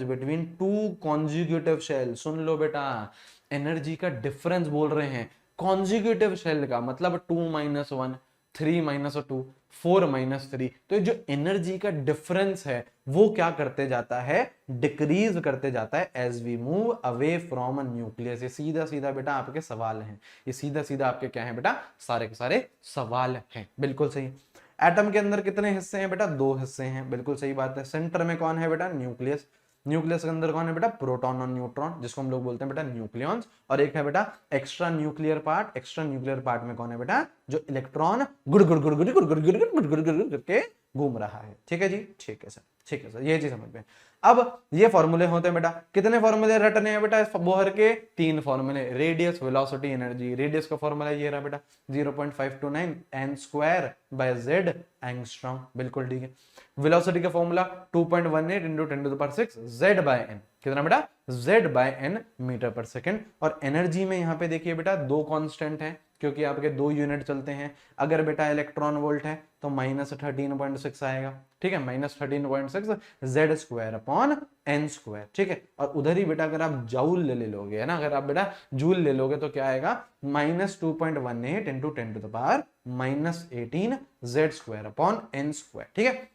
between two consecutive shell. सुन लो बेटा, एनर्जी का डिफरेंस बोल रहे हैं कॉन्जिक्यूटिव शेल का, मतलब 2-1, 3-2, 4-3। तो जो एनर्जी का डिफरेंस है वो क्या करते जाता है? डिक्रीज करते जाता है as we move away from nucleus. ये सीधा सीधा बेटा आपके सवाल हैं, ये सीधा सीधा आपके क्या है बेटा? सारे के सारे सवाल हैं। बिल्कुल सही। एटम के अंदर कितने हिस्से हैं बेटा? 2 हिस्से हैं। बिल्कुल सही बात है। सेंटर में कौन है बेटा? न्यूक्लियस। न्यूक्लियस के अंदर कौन है बेटा? प्रोटॉन और न्यूट्रॉन, जिसको हम लोग बोलते हैं बेटा न्यूक्लियॉन्स। और एक है बेटा extra nuclear part. Extra nuclear part में कौन है बेटा? जो इलेक्ट्रॉन गुड़ गुड़ गुड़ गुड़ गुड़ गुड़ गुड़ गुड़ गुड़ गुड़ करके घूम रहा है। ठीक है जी, ठीक है सर, ठीक है सर, ये चीज समझ में। अब ये फॉर्मूले होते हैं बेटा, कितने फॉर्मूले रटने हैं बेटा बोहर के? 3 फॉर्मूले। Radius, velocity, energy. रेडियस का फॉर्मूला ये रहा बेटा 0.529 n² एंगस्ट्रॉम। बिल्कुल ठीक है। वेलोसिटी का फॉर्मूला 2.18 × 10⁶ Z/n। कितना बेटा? Z/n मीटर पर सेकेंड। और एनर्जी में यहाँ पे देखिए बेटा 2 कांस्टेंट है, क्योंकि आपके 2 यूनिट चलते हैं। अगर बेटा इलेक्ट्रॉन वोल्ट है तो -13.6 आएगा। ठीक है, -13.6 Z²/n²। ठीक है, और उधर ही बेटा अगर आप जूल ले लोगे, है ना, अगर आप बेटा जूल ले लोगे तो क्या आएगा? -2.18 × 10⁻18 Z²/n²। ठीक है,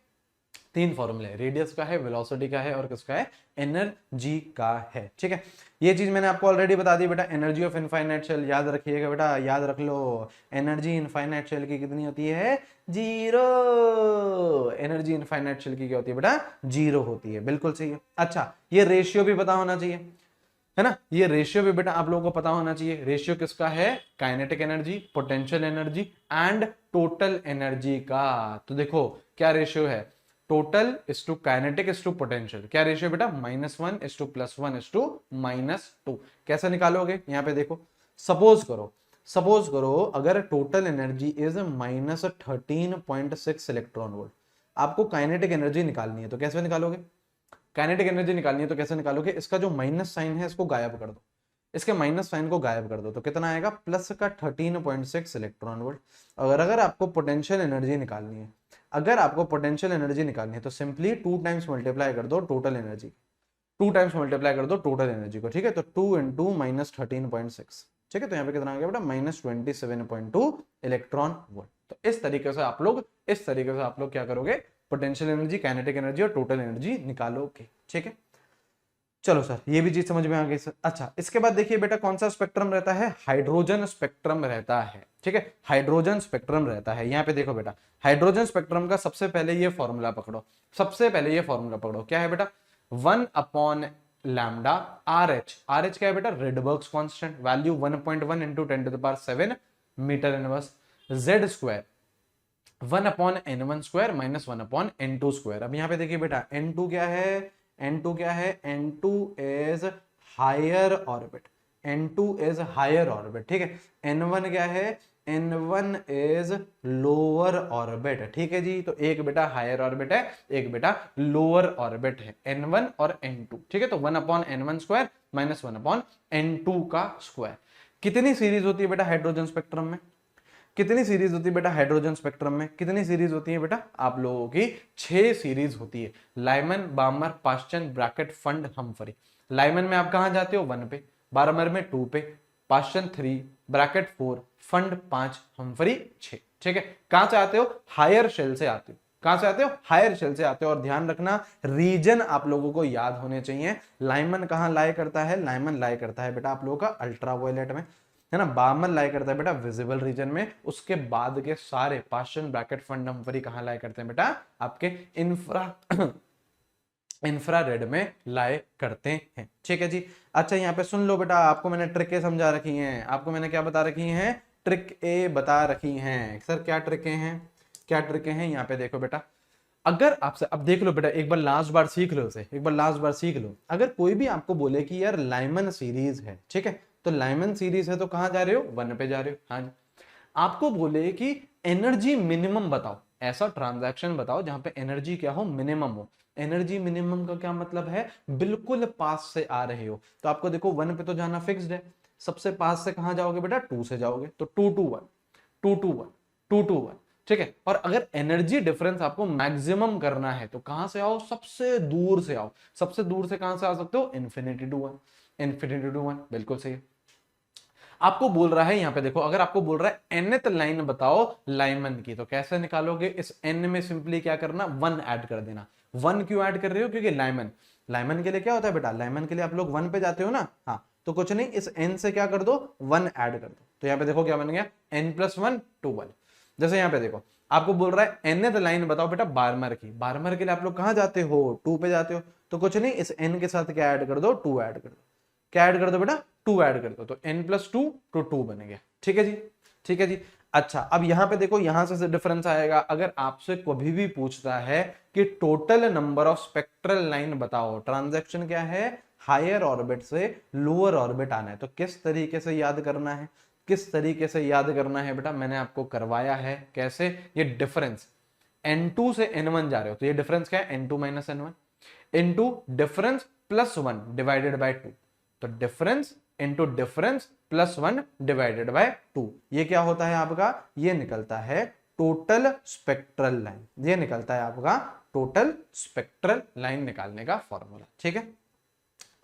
3 फॉर्मूले, रेडियस का है, वेलोसिटी का है, और किसका है? एनर्जी का है। ठीक है, ये चीज मैंने आपको ऑलरेडी बता दी बेटा। एनर्जी ऑफ इनफाइनाइट शेल याद रखिएगा बेटा, याद रख लो। एनर्जी इनफाइनाइट शेल की कितनी होती है? 0। एनर्जी इनफाइनाइट शेल की क्या होती है बेटा? 0 होती है। बिल्कुल सही है। अच्छा, ये रेशियो भी पता होना चाहिए, है ना। ये रेशियो भी बेटा आप लोगों को पता होना चाहिए। रेशियो किसका है? Kinetic energy, potential energy and total energy का। तो देखो क्या रेशियो है? Total is to kinetic is to potential. क्या रेशियो बेटा? -1 इज टू +1 इज टू -2। कैसे निकालोगे? यहाँ पे देखो, सपोज करो अगर total energy is -13.6 electron volt, आपको काइनेटिक एनर्जी निकालनी है, तो कैसे निकालोगे? काइनेटिक एनर्जी निकालनी है तो कैसे निकालोगे? इसका जो माइनस साइन है इसको गायब कर दो, इसके माइनस साइन को गायब कर दो, तो कितना आएगा? प्लस का 13.6 इलेक्ट्रॉन वोल्ट। अगर आपको पोटेंशियल एनर्जी निकालनी है, अगर आपको पोटेंशियल एनर्जी निकालनी है तो सिंपली 2 टाइम्स मल्टीप्लाई कर दो टोटल एनर्जी, 2 टाइम्स मल्टीप्लाई कर दो टोटल एनर्जी को। ठीक है, तो 2 × -13.6। ठीक है, तो यहाँ पे कितना आ गया बेटा? -27.2 इलेक्ट्रॉन वोल्ट। तो इस तरीके से आप लोग क्या करोगे? पोटेंशियल एनर्जी, काइनेटिक एनर्जी और टोटल एनर्जी निकालोगे। ठीक है, चलो सर, ये भी चीज समझ में आ गई सर। अच्छा, इसके बाद देखिए बेटा कौन सा स्पेक्ट्रम रहता है? हाइड्रोजन स्पेक्ट्रम रहता है। ठीक है, हाइड्रोजन स्पेक्ट्रम रहता है। यहाँ पे देखो बेटा, हाइड्रोजन स्पेक्ट्रम का सबसे पहले ये फॉर्मूला पकड़ो, क्या है बेटा? 1/λ RH। RH क्या है बेटा? Rydberg's constant, value 1.1 × 10⁷ metre inverse. Z² 1/n1² - 1/n2²। अब यहाँ पे देखिए बेटा n2 क्या है? n2 क्या है? n2 is higher orbit, n2 is higher orbit. ठीक है, n1 क्या है? n1 is lower orbit. ठीक है जी, तो एक बेटा हायर ऑर्बिट है, एक बेटा लोअर ऑर्बिट है, n1 और n2। ठीक है, तो 1/n1² - 1/n2 का स्क्वायर। कितनी सीरीज होती है बेटा हाइड्रोजन स्पेक्ट्रम में? कितनी सीरीज होती है बेटा हाइड्रोजन स्पेक्ट्रम में? कितनी सीरीज होती है बेटा आप लोगों की? 6 सीरीज होती है। Lyman, बामर, पाश्चन, bracket, fund, हमफरी। लाइमन में आप कहां जाते हो? 1 पे, बारमर में 2 पे, पाश्चन 3, ब्रैकेट 4, फंड 5, हम्फ्री 6। ठीक है, कहां से आते हो? हायर शेल से आते हो। कहां से आते हो? हायर शेल से आते हो। और ध्यान रखना, रीजन आप लोगों को याद होने चाहिए। लाइमन कहां लाई करता है? लाइमन लाई करता है बेटा आप लोगों का अल्ट्रावायलेट में, है ना। बार्मन लाई करता है बेटा विजिबल रीजन में। उसके बाद के सारे पाश्चन, ब्रैकेट, फंड, हम्फ्री कहां लाई करते हैं बेटा? आपके इंफ्रारेड में लाए करते हैं। ठीक है जी। अच्छा यहाँ पे सुन लो बेटा, आपको मैंने ट्रिकें समझा रखी हैं। आपको मैंने क्या बता रखी हैं? ट्रिक ए बता रखी हैं। सर क्या ट्रिकें हैं? क्या ट्रिकें हैं? यहाँ पे देखो बेटा, अगर आपसे, अब देख लो बेटा, एक बार लास्ट बार सीख लो इसे, एक बार लास्ट बार सीख लो। अगर कोई भी आपको बोले कि यार लाइमन सीरीज है, ठीक है, तो लाइमन सीरीज है तो कहां जा रहे हो? 1 पे जा रहे हो। हाँ जी। आपको बोले कि एनर्जी मिनिमम बताओ, ऐसा ट्रांजैक्शन बताओ जहां पे एनर्जी क्या हो? मिनिमम हो। एनर्जी मिनिमम का क्या मतलब है? बिल्कुल पास से आ रहे हो। तो आपको देखो 1 पे तो जाना फिक्स्ड है, सबसे पास से कहां जाओगे बेटा? 2 से जाओगे, तो 2 2 1, 2 2 1, 2 2 1। ठीक है, और अगर एनर्जी डिफरेंस आपको मैक्सिमम करना है तो कहां से आओ? सबसे दूर से आओ। सबसे दूर से कहां से आ सकते हो? इन्फिनिटी टू 1, इन्फिनिटी टू 1, बिल्कुल सही है। आपको बोल रहा है यहाँ पे देखो, अगर आपको बोल रहा है nth लाइन बताओ लाइमन की, तो कैसे निकालोगे? इस n में सिंपली क्या करना? 1 ऐड कर देना। 1 क्यों ऐड कर रहे हो? क्योंकि लाइमन, लाइमन के लिए क्या होता है बेटा? लाइमन के लिए आप लोग 1 पे जाते हो ना। हाँ, तो कुछ नहीं, इस n से क्या कर दो? 1 ऐड कर दो। तो यहाँ पे देखो क्या बन गया? n + 1 12। जैसे यहाँ पे देखो, आपको बोल रहा है nth लाइन बताओ बेटा बार्मर की। बार्मर के लिए आप लोग कहां जाते हो? 2 पे जाते हो। तो कुछ नहीं, इस n के साथ क्या ऐड कर दो? 2 ऐड कर दो। क्या ऐड कर दो बेटा? 2 ऐड कर दो, तो n + 2 तो 2 बन गया। ठीक है जी, ठीक है जी। अच्छा, अब यहां पे देखो, यहां से डिफरेंस आएगा। अगर आपसे कभी भी पूछता है कि total number of spectral line बताओ, ट्रांजैक्शन क्या है? हायर ऑर्बिट से लोअर ऑर्बिट आना है। तो किस तरीके से याद करना है? किस तरीके से याद करना है बेटा? मैंने आपको करवाया है। कैसे? ये डिफरेंस n2 से n1 जा रहे हो, तो ये डिफरेंस क्या है? n2 - n1 into difference +1 divided by 2। तो difference into difference +1 divided by 2, ये क्या होता है आपका? ये निकलता है टोटल स्पेक्ट्रल लाइन। ये निकलता है आपका टोटल स्पेक्ट्रल लाइन निकालने का फॉर्मूला। ठीक है,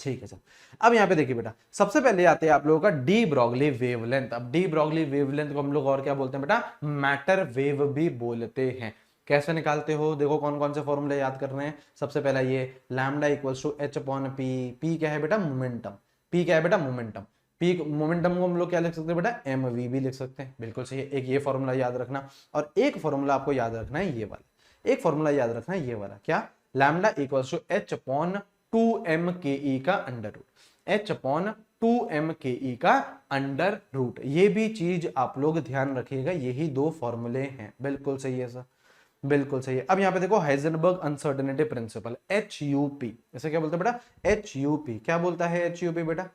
ठीक है सर। अब यहां पे देखिए बेटा, सबसे पहले आते हैं आप लोगों का डी ब्रॉगली वेवलेंथ। अब डी ब्रॉगली वेवलेंथ को हम लोग और क्या बोलते हैं बेटा? मैटर वेव भी बोलते हैं। कैसे निकालते हो? देखो कौन कौन से फॉर्मूले याद कर रहे हैं। सबसे पहला ये लैम्डा = h/p। पी क्या है बेटा? मोमेंटम। पी क्या है बेटा? मोमेंटम। पी मोमेंटम को हम लोग क्या लिख सकते हैं बेटा? mv भी लिख सकते हैं, बिल्कुल सही है। एक ये फॉर्मूला याद रखना, और एक फॉर्मूला आपको याद रखना है ये वाला। एक फॉर्मूला याद रखना है ये वाला, क्या? लैम्डा = h/2m/ke का अंडर रूट। h/2m/ke का अंडर रूट। ये भी चीज आप लोग ध्यान रखिएगा, यही दो फॉर्मूले हैं। बिल्कुल सही है सर, बिल्कुल सही है। अब यहाँ पे देखो हाइजेनबर्ग अनसर्टेनिटी प्रिंसिपल, HUP, इसे क्या बोलते हैं बेटा? HUP। क्या बोलता है HUP बेटा?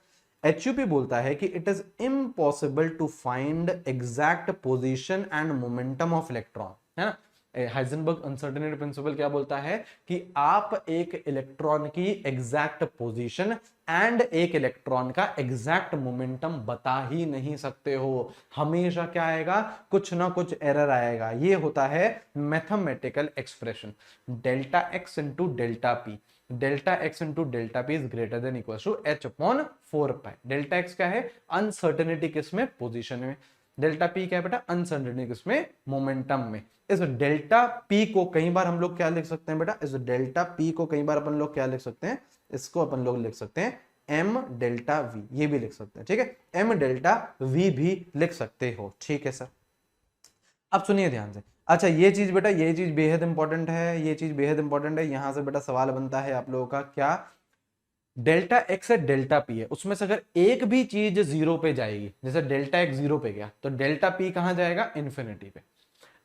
HUP बोलता है कि it is impossible to find exact position and momentum of electron, है ना। हाइजेनबर्ग अनसर्टेनिटी प्रिंसिपल क्या बोलता है कि आप एक इलेक्ट्रॉन की एग्जैक्ट पोजीशन एंड एक इलेक्ट्रॉन का एग्जैक्ट मोमेंटम बता ही नहीं सकते हो। हमेशा क्या आएगा? कुछ ना कुछ एरर आएगा। ये होता है mathematical expression, delta x into delta p. Delta x into delta p is greater than equal to h/4π। Delta x क्या है? अनसर्टेनिटी किसमें? पोजीशन में। डेल्टा पी क्या है बेटा? अनसर्टेनिटी किसमें? मोमेंटम में। इस डेल्टा पी को कई बार हम लोग क्या लिख सकते हैं बेटा? इस डेल्टा पी को कई बार अपन लोग क्या लिख सकते हैं? इसको अपन लोग लिख सकते हैं m डेल्टा v, ये भी लिख सकते हैं। ठीक है, m डेल्टा v भी लिख सकते हो। ठीक है सर। अब सुनिए ध्यान से। अच्छा ये चीज बेटा, ये चीज बेहद इंपॉर्टेंट है, ये चीज बेहद इंपॉर्टेंट है। यहां से बेटा सवाल बनता है आप लोगों का, क्या? डेल्टा एक्स है, डेल्टा पी है, उसमें से अगर एक भी चीज 0 पे जाएगी, जैसे डेल्टा एक्स 0 पे गया तो डेल्टा पी कहां जाएगा? इन्फिनिटी पे।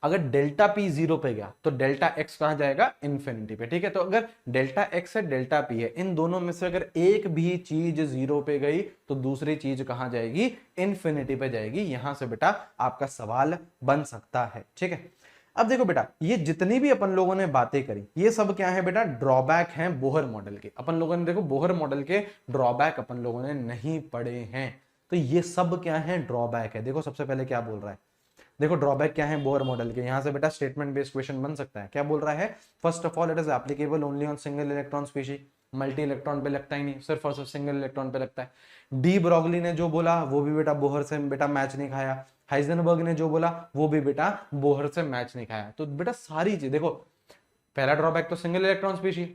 अगर डेल्टा पी 0 पे गया तो डेल्टा एक्स कहां जाएगा? इन्फिनिटी पे। ठीक है, तो अगर डेल्टा एक्स है, डेल्टा पी है, इन दोनों में से अगर एक भी चीज 0 पे गई तो दूसरी चीज कहां जाएगी? इन्फिनिटी पे जाएगी। यहां से बेटा आपका सवाल बन सकता है। ठीक है, अब देखो बेटा, ये जितनी भी अपन लोगों ने बातें करी, ये सब क्या है बेटा? ड्रॉबैक हैं बोहर मॉडल के। अपन लोगों ने देखो बोहर मॉडल के ड्रॉबैक अपन लोगों ने नहीं पढ़े हैं, तो ये सब क्या है? ड्रॉबैक है। देखो सबसे पहले क्या बोल रहा है, देखो ड्रॉबैक क्या है बोहर मॉडल के। यहां से बेटा स्टेटमेंट बेस्ड क्वेश्चन बन सकता है। क्या बोल रहा है? First of all it is applicable only on single electron species. Multi electron पे लगता ही नहीं, सिर्फ और सिर्फ सिंगल इलेक्ट्रॉन पे लगता है। डी ब्रॉगली ने जो बोला वो भी बेटा बोहर से बेटा मैच नहीं खाया, हाइजेनबर्ग ने जो बोला वो भी बेटा बोहर से मैच नहीं खाया। तो बेटा सारी चीज देखो, पहला ड्रॉबैक तो सिंगल इलेक्ट्रॉन स्पीशीज,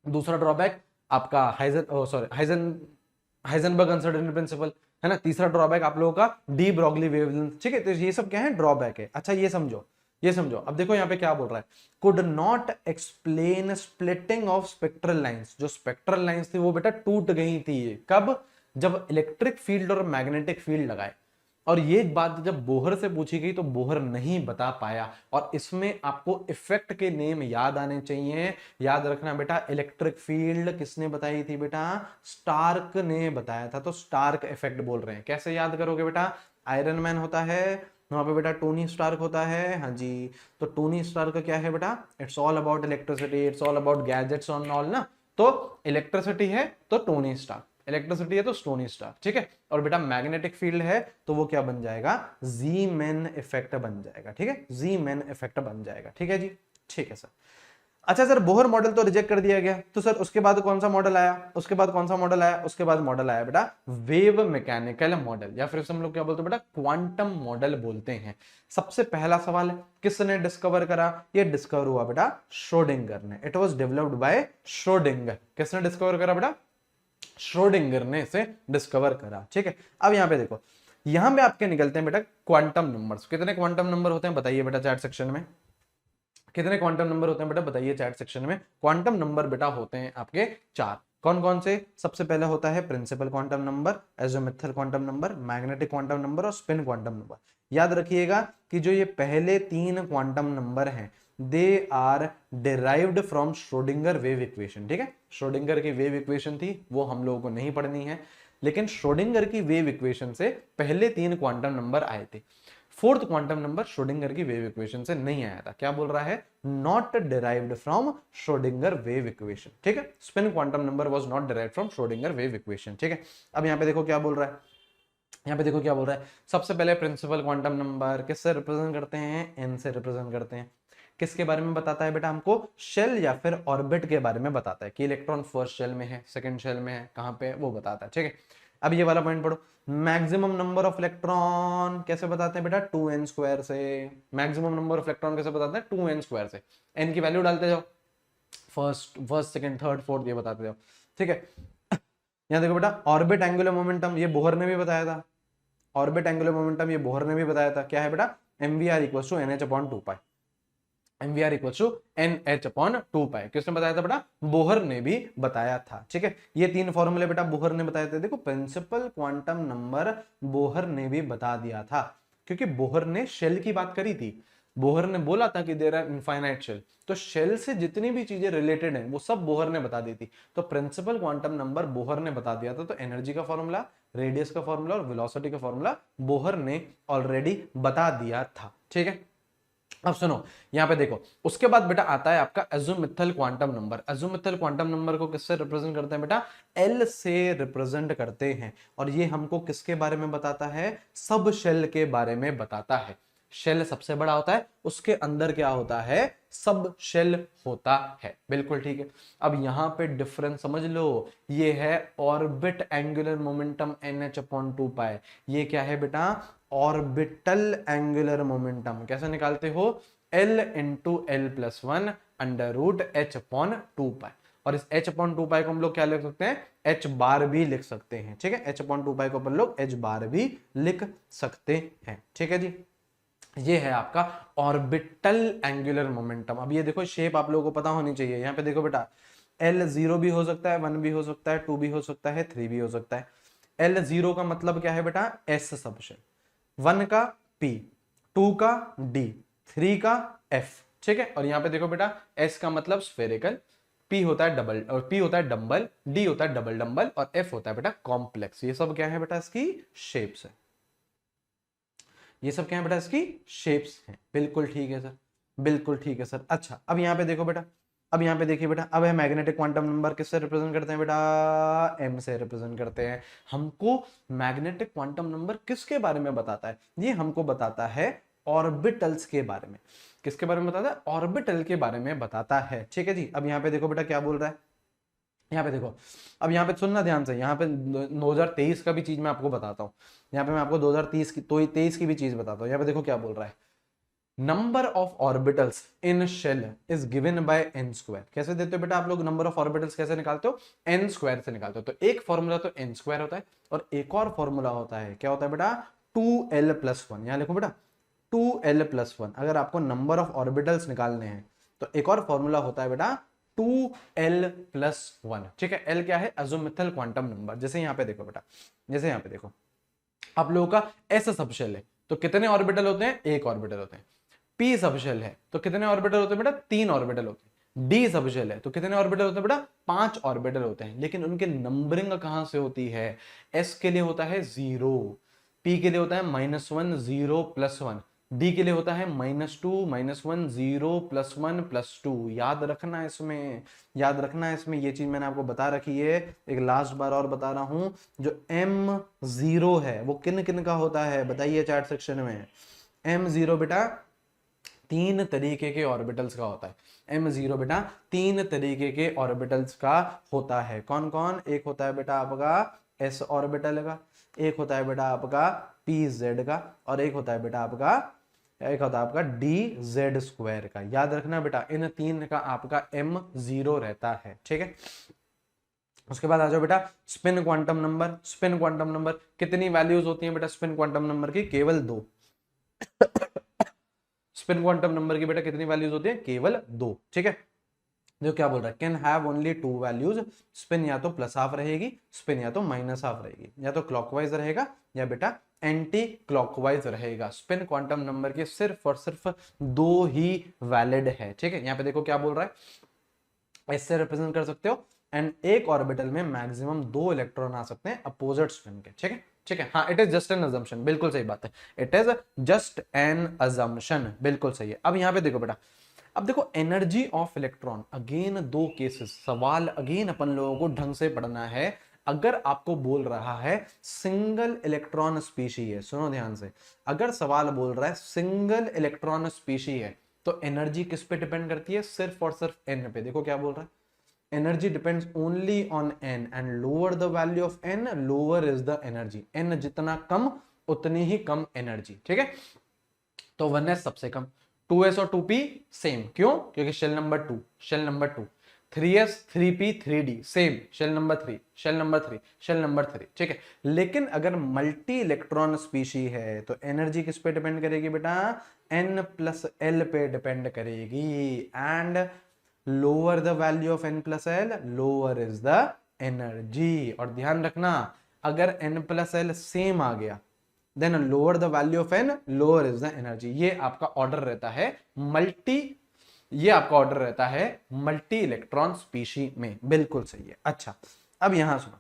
दूसरा ड्रॉबैक आपका हाइजेनबर्ग अनसर्टेनिटी प्रिंसिपल, है ना, तीसरा ड्रॉबैक आप लोगों का डी ब्रॉगली वेवलेंथ, ठीक है। तो ये सब क्या है, ड्रॉबैक है। अच्छा ये समझो, ये समझो, अब देखो यहाँ पे क्या बोल रहा है, could not explain splitting of spectral lines. जो स्पेक्ट्रल लाइंस थी वो बेटा टूट गई थी, कब, जब इलेक्ट्रिक फील्ड और मैग्नेटिक फील्ड लगाए। और ये बात जब बोहर से पूछी गई तो बोहर नहीं बता पाया। और इसमें आपको इफेक्ट के नेम याद आने चाहिए, याद रखना बेटा, इलेक्ट्रिक फील्ड किसने बताई थी बेटा, स्टार्क ने बताया था। तो स्टार्क इफेक्ट बोल रहे हैं, कैसे याद करोगे बेटा, आयरन मैन होता है वहां पे बेटा, टोनी स्टार्क होता है, हाँ जी। तो टोनी स्टार्क क्या है बेटा, it's all about electricity, it's all about gadgets on all ना। तो इलेक्ट्रिसिटी है तो टोनी स्टार्क, इलेक्ट्रिसिटी है तो टोनी स्टार्क, ठीक है। और बेटा मैग्नेटिक फील्ड है तो वो क्या बन जाएगा, जी मैन इफेक्ट बन जाएगा, ठीक है, जी मैन इफेक्ट बन जाएगा, ठीक है जी, ठीक है सर। अच्छा सर, बोहर मॉडल तो रिजेक्ट कर दिया गया, तो सर उसके बाद कौन सा मॉडल आया, उसके बाद कौन सा मॉडल आया, उसके बाद मॉडल आया बेटा वेव मैकेनिकल मॉडल, या फिर हम लोग क्या बोलते हैं बेटा, क्वांटम मॉडल बोलते हैं। सबसे पहला सवाल है, किसने डिस्कवर करा, ये डिस्कवर हुआ बेटा श्रोडिंगर ने, it was developed by Schrodinger. किसने डिस्कवर करा बेटा, श्रोडिंगर ने इसे डिस्कवर करा, ठीक है। अब यहां पे देखो, यहां पे आपके निकलते हैं बेटा क्वांटम नंबर्स। कितने क्वांटम नंबर होते हैं बताइए बेटा चैट सेक्शन में, कितने क्वांटम नंबर होते हैं बेटा बताइए चैट सेक्शन में। क्वांटम नंबर बेटा होते हैं आपके 4। कौन कौन से, सबसे पहला होता है principal quantum number, azimuthal quantum number, magnetic quantum number और स्पिन क्वांटम नंबर। याद रखिएगा कि जो ये पहले 3 क्वांटम नंबर हैं they are derived from Schrodinger wave equation, ठीक है। श्रोडिंगर की वेव इक्वेशन थी वो हम लोगों को नहीं पढ़नी है, लेकिन श्रोडिंगर की वेव इक्वेशन से पहले 3 क्वांटम नंबर आए थे। फोर्थ क्वांटम नंबर श्रोडिंगर की वेव इक्वेशन से नहीं आया था। क्या बोल रहा है, not derived from Schrodinger wave equation, ठीक है। Spin quantum number was not derived from Schrodinger wave equation, ठीक है। अब यहाँ पे देखो क्या बोल रहा है, यहाँ पे देखो क्या बोल रहा है, सबसे पहले प्रिंसिपल क्वांटम नंबर किससे रिप्रेजेंट करते हैं, एन से रिप्रेजेंट करते हैं। किसके बारे में बताता है बेटा, हमको शेल या फिर ऑर्बिट के बारे में बताता है कि इलेक्ट्रॉन फर्स्ट शेल में है, सेकंड शेल में है, कहां पे है वो बताता है, ठीक है। अब ये वाला पॉइंट पढ़ो, मैक्सिमम नंबर ऑफ इलेक्ट्रॉन कैसे बताते हैं बेटा, 2n स्क्वायर से। मैक्सिमम नंबर ऑफ इलेक्ट्रॉन कैसे बताते हैं, 2n स्क्वायर से। n की वैल्यू डालते जाओ, फर्स्ट सेकंड थर्ड फोर्थ ये बताते जाओ, ठीक है। यहाँ देखो बेटा ऑर्बिट एंगुलर मोमेंटम, ये बोहर ने भी बताया था, ऑर्बिट एंगुलर मोमेंटम ये बोहर ने भी बताया था, क्या है बेटा, mvr equals to nh/2π, mvr equals to nh/2π। किसने बताया था बेटा, बोहर ने भी बताया था, ठीक है। ये 3 फॉर्मूले बेटा बोहर ने बताए थे। देखो प्रिंसिपल क्वांटम नंबर बोहर ने भी बता दिया था, क्योंकि बोहर ने शेल की बात करी थी, बोहर ने बोला था कि देयर आर इनफाइनाइट शेल, तो शेल से जितनी भी चीजें रिलेटेड हैं वो सब बोहर ने बता दी थी। तो प्रिंसिपल क्वांटम नंबर बोहर ने बता दिया था, तो एनर्जी का फॉर्मूला, रेडियस का फॉर्मूला और वेलोसिटी का फॉर्मूला बोहर ने ऑलरेडी बता दिया था, ठीक है। अब सुनो यहां पे देखो, उसके बाद बेटा आता है आपका एज़ोमिथल quantum number. Azimuthal quantum number को किससे रिप्रेजेंट करते हैं बेटा, एल से रिप्रेजेंट करते हैं। और ये हमको किसके बारे में बताता है, सब शेल के बारे में बताता है। शेल सबसे बड़ा होता है, उसके अंदर क्या होता है, सब शेल होता है, बिल्कुल ठीक है। अब यहां पे डिफरेंस समझ लो, ये है ऑर्बिट एंगुलर मोमेंटम nh/2π, ये क्या है बेटा, ऑर्बिटल एंगुलर मोमेंटम। कैसे निकालते हो, L into L plus 1 √h/2π। और इस h/2π को हम लोग क्या लिख सकते हैं, h बार भी लिख सकते हैं, ठीक है। h/2π को अपन लोग h बार भी लिख सकते हैं, ठीक है जी। ये है आपका ऑर्बिटल एंगुलर मोमेंटम। अब ये देखो शेप आप लोगों को पता होनी चाहिए। यहाँ पे देखो बेटा L 0 भी हो सकता है, 1 भी हो सकता है, 2 भी हो सकता है, 3 भी हो सकता है। L 0 का मतलब क्या है बेटा, S सबशेल, 1 का P, 2 का D, 3 का F, ठीक है। और यहाँ पे देखो बेटा S का मतलब स्फेरिकल, P होता है डबल, और P होता है डम्बल, D होता है डबल डम्बल और F होता है बेटा कॉम्प्लेक्स। ये सब क्या है बेटा, इसकी शेप्स है, ये सब क्या है बेटा, इसकी शेप्स हैं, बिल्कुल ठीक है सर, बिल्कुल ठीक है सर। अच्छा अब यहाँ पे देखो बेटा, अब यहाँ पे देखिए बेटा, अब है मैग्नेटिक क्वांटम नंबर किससे रिप्रेजेंट करते हैं बेटा, m से रिप्रेजेंट करते हैं। हमको मैग्नेटिक क्वांटम नंबर किसके बारे में बताता है, ये हमको बताता है ऑर्बिटल्स के बारे में। किसके बारे में बताता है, ऑर्बिटल के बारे में बताता है, ठीक है जी। अब यहाँ पे देखो बेटा क्या बोल रहा है, यहाँ पे देखो, अब यहाँ पे सुनना ध्यान से, यहाँ पे 2023 का भी चीज मैं आपको बताता हूँ। यहाँ पे मैं आपको 2030 की, तो 23 की भी चीज बताता हूँ। यहाँ पे देखो क्या बोल रहा है, number of orbitals in shell is given by n square. कैसे देते हो बेटा आप लोग नंबर ऑफ ऑर्बिटल्स, कैसे निकालते हो, एन स्क्वायर से निकालते हो। तो एक फॉर्मूला तो एन स्क्वायर होता है, और एक और फॉर्मूला होता है, क्या होता है बेटा, 2l+1। यहाँ लिखो बेटा 2l+1। अगर आपको नंबर ऑफ ऑर्बिटल्स निकालने हैं तो एक और फॉर्मूला होता है बेटा 2l+1। ठीक है, एल क्या है, अज़ोमुथल क्वांटम नंबर। जैसे यहाँ पे देखो बेटा, जैसे यहाँ पे देखो, आप लोगों का एस सबशेल है तो कितने ऑर्बिटल होते हैं, एक ऑर्बिटल होते हैं। पी सबशेल है तो कितने ऑर्बिटल होते हैं बेटा, 3 ऑर्बिटल होते हैं। डी सबशेल है तो कितने ऑर्बिटल होते हैं बेटा, 5 ऑर्बिटल होते हैं। लेकिन उनके नंबरिंग कहां से होती है, एस के लिए होता है 0, पी के लिए होता है -1 0 +1, डी के लिए होता है -2 -1 0 +1 +2। याद रखना इसमें, याद रखना इसमें, ये चीज मैंने आपको बता रखी है, एक लास्ट बार और बता रहा हूं। जो M0 है वो किन किन का होता है बताइए चैट सेक्शन में। M0 बेटा 3 तरीके के ऑर्बिटल्स का होता है। M0 बेटा 3 तरीके के ऑर्बिटल्स का होता है। कौन कौन, एक होता है बेटा आपका s ऑर्बिटल का, एक होता है बेटा आपका pz का, और एक होता है बेटा आपका, एक होता है आपका dz² का। याद रखना बेटा इन 3 का आपका M0 रहता है। ठीक है, उसके बाद आ जाओ बेटा spin quantum number. Spin quantum number कितनी वैल्यूज होती हैं बेटा, स्पिन क्वांटम नंबर की केवल 2। स्पिन क्वांटम नंबर की बेटा कितनी वैल्यूज होती है, केवल 2। ठीक है, जो क्या बोल रहा है, can have only 2 values. Spin या तो +½ रहेगी, स्पिन या तो -½ रहेगी, या तो क्लॉकवाइज रहेगा या बेटा एंटी क्लॉकवाइज रहेगा। स्पिन क्वांटम नंबर के सिर्फ और सिर्फ 2 ही वैलिड है। ठीक है, यहाँ पे देखो क्या बोल रहा है, इससे रिप्रेजेंट कर सकते हो, एंड एक ऑर्बिटल में मैक्सिमम 2 इलेक्ट्रॉन आ सकते हैं अपोजिट स्पिन के। ठीक है, ठीक है, हाँ, it is just an assumption, बिल्कुल सही बात है, it is just an assumption, बिल्कुल सही है। अब यहाँ पे देखो बेटा, अब देखो energy of electron, again 2 cases, सवाल अगेन अपन लोगों को ढंग से पढ़ना है। अगर आपको बोल रहा है सिंगल इलेक्ट्रॉन स्पीशी है, सुनो ध्यान से, अगर सवाल बोल रहा है सिंगल इलेक्ट्रॉन स्पीशी है तो एनर्जी किस पे डिपेंड करती है, सिर्फ और सिर्फ एन पे। देखो क्या बोल रहा है, energy depends only on n and lower the value of n, lower is the energy। n जितना कम उतनी ही कम एनर्जी। ठीक है, तो 1s सबसे कम, 2s और 2p सेम, क्यों, क्योंकि shell number 2, shell number 2, 3s 3p 3d same, shell number 3, shell number 3, shell number 3। ठीक है, लेकिन अगर मल्टी इलेक्ट्रॉन स्पीशी है तो एनर्जी किस पे डिपेंड करेगी बेटा, n+l पे डिपेंड करेगी। And lower the value of n+l, lower is the energy. और ध्यान रखना, अगर n+l सेम आ गया then lower the value of n, lower is the energy. ये आपका ऑर्डर रहता है मल्टी, ये आपका ऑर्डर रहता है मल्टी इलेक्ट्रॉन स्पीशी में, बिल्कुल सही है। अच्छा, अब यहां सुनो,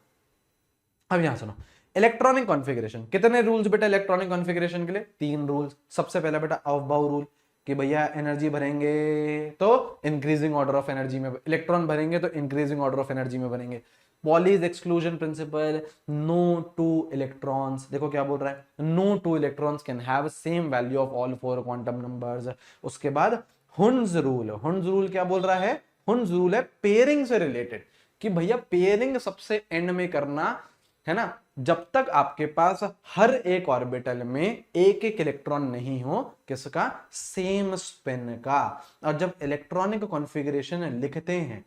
अब यहां सुनो, इलेक्ट्रॉनिक कॉन्फ़िगरेशन, कितने रूल्स बेटा इलेक्ट्रॉनिक कॉन्फ़िगरेशन के लिए, 3 रूल्स। सबसे पहला बेटा अफबाउ रूल, कि भैया एनर्जी भरेंगे तो इंक्रीजिंग ऑर्डर ऑफ एनर्जी में, इलेक्ट्रॉन भरेंगे तो इंक्रीजिंग ऑर्डर ऑफ एनर्जी में भरेंगे। Pauli's exclusion principle, no 2 electrons, देखो क्या बोल रहा है, no 2 electrons can have same value of all 4 quantum numbers. उसके बाद हुन्स रूल, हुन्स रूल क्या बोल रहा है, हुन्स रूल है पेयरिंग से रिलेटेड, कि भैया पेयरिंग सबसे एंड में करना है ना, जब तक आपके पास हर एक ऑर्बिटल में एक एक इलेक्ट्रॉन नहीं हो, किसका, सेम स्पिन का। और जब इलेक्ट्रॉनिक कॉन्फ़िगरेशन लिखते हैं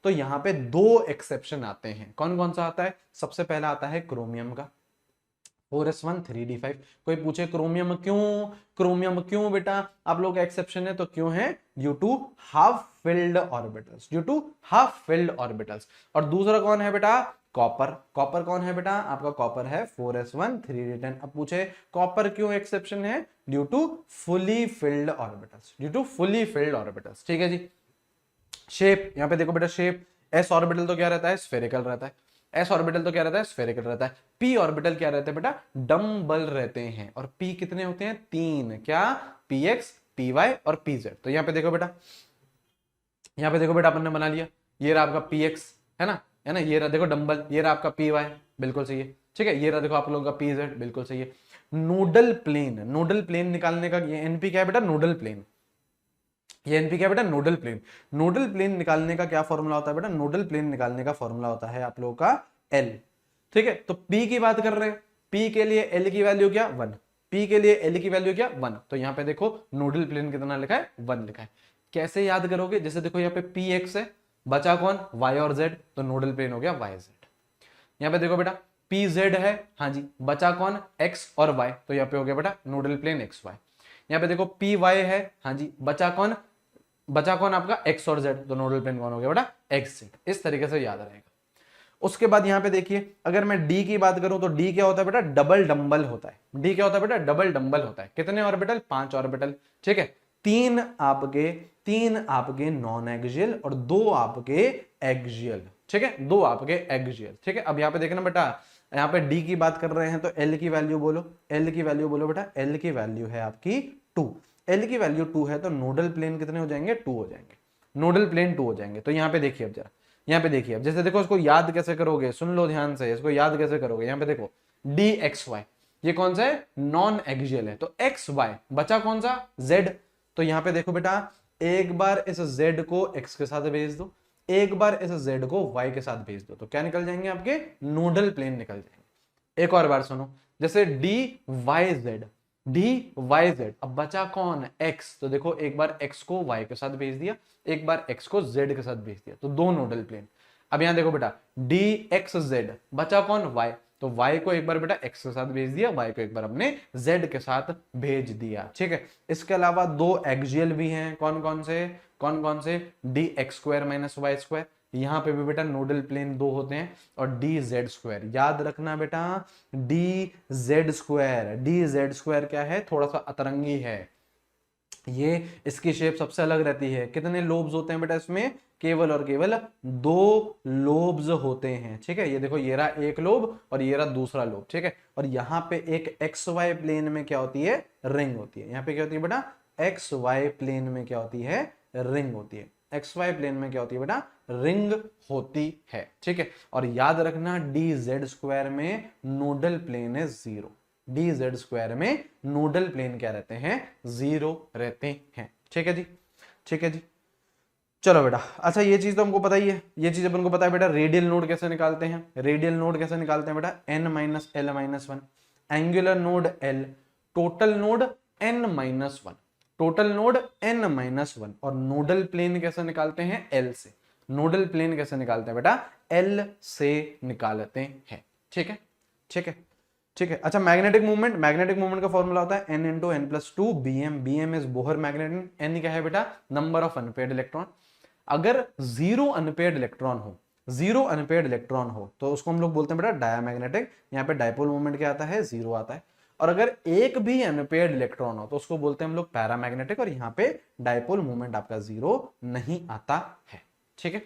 तो यहां पे 2 एक्सेप्शन आते हैं। कौन कौन सा आता है, सबसे पहला आता है क्रोमियम का, 4s1 3d5। कोई पूछे क्रोमियम क्यों, क्रोमियम क्यों बेटा, आप लोग का एक्सेप्शन है तो क्यों है, due to half filled orbitals, due to half filled orbitals. और दूसरा कौन है बेटा, कॉपर। कॉपर कौन है बेटा, आपका कॉपर है 4s1 3d10। अब पूछे कॉपर क्यों एक्सेप्शन है, due to fully filled orbitals, due to fully filled orbitals. ठीक है जी, शेप, यहां पे देखो बेटा शेप, एस ऑर्बिटल तो क्या रहता है, स्फेरिकल रहता है, एस ऑर्बिटल तो क्या रहता है, स्फेरिकल रहता है। पी ऑर्बिटल क्या रहते हैं बेटा, डम्बल रहते हैं। और पी कितने होते हैं, 3, क्या, px py और pz। तो यहां पे देखो बेटा, यहां पे देखो बेटा अपन ने बना लिया, ये रहा आपका px, है ना, है ना, ये रहा देखो डंबल, ये रहा आपका py, बिल्कुल सही है। ठीक है, ये रहा देखो आप लोगों का pz, बिल्कुल सही है। नोडल प्लेन, नोडल प्लेन निकालने का ये एनपी क्या है बेटा, नोडल प्लेन। ये एनपी क्या बेटा, नोडल प्लेन। नोडल प्लेन निकालने का क्या फॉर्मूला होता है बेटा, नोडल प्लेन निकालने का फॉर्मूला होता है आप लोगों का एल। ठीक है, तो पी की बात कर रहे हैं, पी के लिए एल की वैल्यू क्या 1, पी के लिए एल की वैल्यू क्या 1, तो यहां पे देखो नोडल प्लेन कितना लिखा है 1 लिखा है। कैसे याद करोगे, जैसे देखो यहाँ पे पी एक्स है, बचा कौन वाई और जेड, तो नोडल प्लेन हो गया वाई जेड। यहाँ पे देखो बेटा पी जेड है, हाँ जी, बचा कौन एक्स और वाई, तो यहाँ पे हो गया बेटा नोडल प्लेन एक्स वाई। यहाँ पे देखो पी वाई है, हाँ जी, बचा कौन आपका एक्स और जेड, तो नोडल प्लेन कौन हो गया बेटा एक्स जेड। इस तरीके से याद रहेगा। उसके बाद यहां पे देखिए अगर मैं डी की बात करूं तो डी क्या होता है बेटा, डबल डंबल होता है। डी क्या होता है बेटा, डबल डंबल होता है। कितने ऑर्बिटल, 5 ऑर्बिटल। ठीक है, तीन आपके नॉन एक्सियल और 2 आपके एक्सियल। ठीक है, 2 आपके एक्सियल। ठीक है, अब यहां पे देखना बेटा, यहां पे डी की बात कर रहे हैं तो एल की वैल्यू बोलो, एल की वैल्यू बोलो बेटा, एल की वैल्यू है आपकी 2। एल की वैल्यू 2 है तो नोडल प्लेन कितने हो जाएंगे, 2 हो जाएंगे। नोडल प्लेन 2 हो जाएंगे। तो यहां पे देखिए अब जरा, यहाँ पे देखिए अब जैसे देखो इसको याद कैसे करोगे, सुन लो ध्यान से, इसको याद कैसे करोगे। यहाँ पे देखो डी एक्स वाई, ये कौन सा है, नॉन एक्सियल है, तो एक्स वाई, बचा कौन सा जेड। तो यहाँ पे देखो बेटा एक बार इस जेड को एक्स के साथ भेज दो, एक बार इस जेड को वाई के साथ भेज दो, तो क्या निकल जाएंगे आपके नोडल प्लेन निकल जाएंगे। एक और बार सुनो, जैसे d y z, d y z, अब बचा कौन एक्स, तो देखो एक बार एक्स को वाई के साथ भेज दिया, एक बार एक्स को जेड के साथ भेज दिया, तो 2 नोडल प्लेन। अब यहां देखो बेटा डी एक्स जेड, बचा कौन वाई, तो वाई को एक बार बेटा एक्स के साथ भेज दिया, वाई को एक बार अपने जेड के साथ भेज दिया। ठीक है, इसके अलावा 2 एक्सियल भी हैं, कौन कौन से, d x square minus y square, यहां पे भी बेटा नोडल प्लेन 2 होते हैं, और डी जेड स्क्वायर, याद रखना बेटा D Z square, D Z square क्या है, थोड़ा सा अतरंगी है, ये इसकी शेप सबसे अलग रहती है। कितने लोब्स होते हैं बेटा इसमें, केवल और केवल 2 लोब्स होते हैं। ठीक है, ये देखो ये रहा एक लोब और ये रहा दूसरा लोब। ठीक है, और यहाँ पे एक एक्स वाई प्लेन में क्या होती है, रिंग होती है। यहाँ पे क्या होती है बेटा, एक्स वाई प्लेन में क्या होती है, रिंग होती है। एक्स वाई प्लेन में क्या होती है बेटा, रिंग होती है। ठीक है, और याद रखना डी जेड स्क्वायर में नोडल प्लेन है 0, डी जेड स्क्वायर में नोडल प्लेन क्या रहते हैं, 0 रहते हैं। ठीक है जी, ठीक है जी, चलो बेटा। अच्छा ये चीज तो हमको पता ही है, ये चीज अपन को पता है बेटा, रेडियल नोड कैसे निकालते हैं, रेडियल नोड कैसे निकालते हैं बेटा, n minus L minus 1, angular node l, total node n minus 1, total node n minus 1, और नोडल प्लेन कैसे निकालते हैं, l से। नोडल प्लेन कैसे निकालते हैं बेटा, l से निकालते हैं। ठीक है, ठीक है, ठीक है। अच्छा मैग्नेटिक मूवमेंट, मैग्नेटिक मूवमेंट का फॉर्मूला होता है n into n plus 2 bm, bm is Bohr magnet, n क्या है बेटा, नंबर ऑफ अनपेयर्ड इलेक्ट्रॉन। अगर 0 अनपेयर्ड इलेक्ट्रॉन हो, 0 अनपेयर्ड इलेक्ट्रॉन हो तो उसको हम लोग बोलते हैं बेटा डायामैग्नेटिक, यहाँ पे डायपोल मूवमेंट क्या आता है, 0 आता है। और अगर एक भी अनपेयर्ड इलेक्ट्रॉन हो तो उसको बोलते हैं हम लोग पैरामैग्नेटिक, और यहाँ पे डायपोल मूवमेंट आपका 0 नहीं आता है। ठीक है,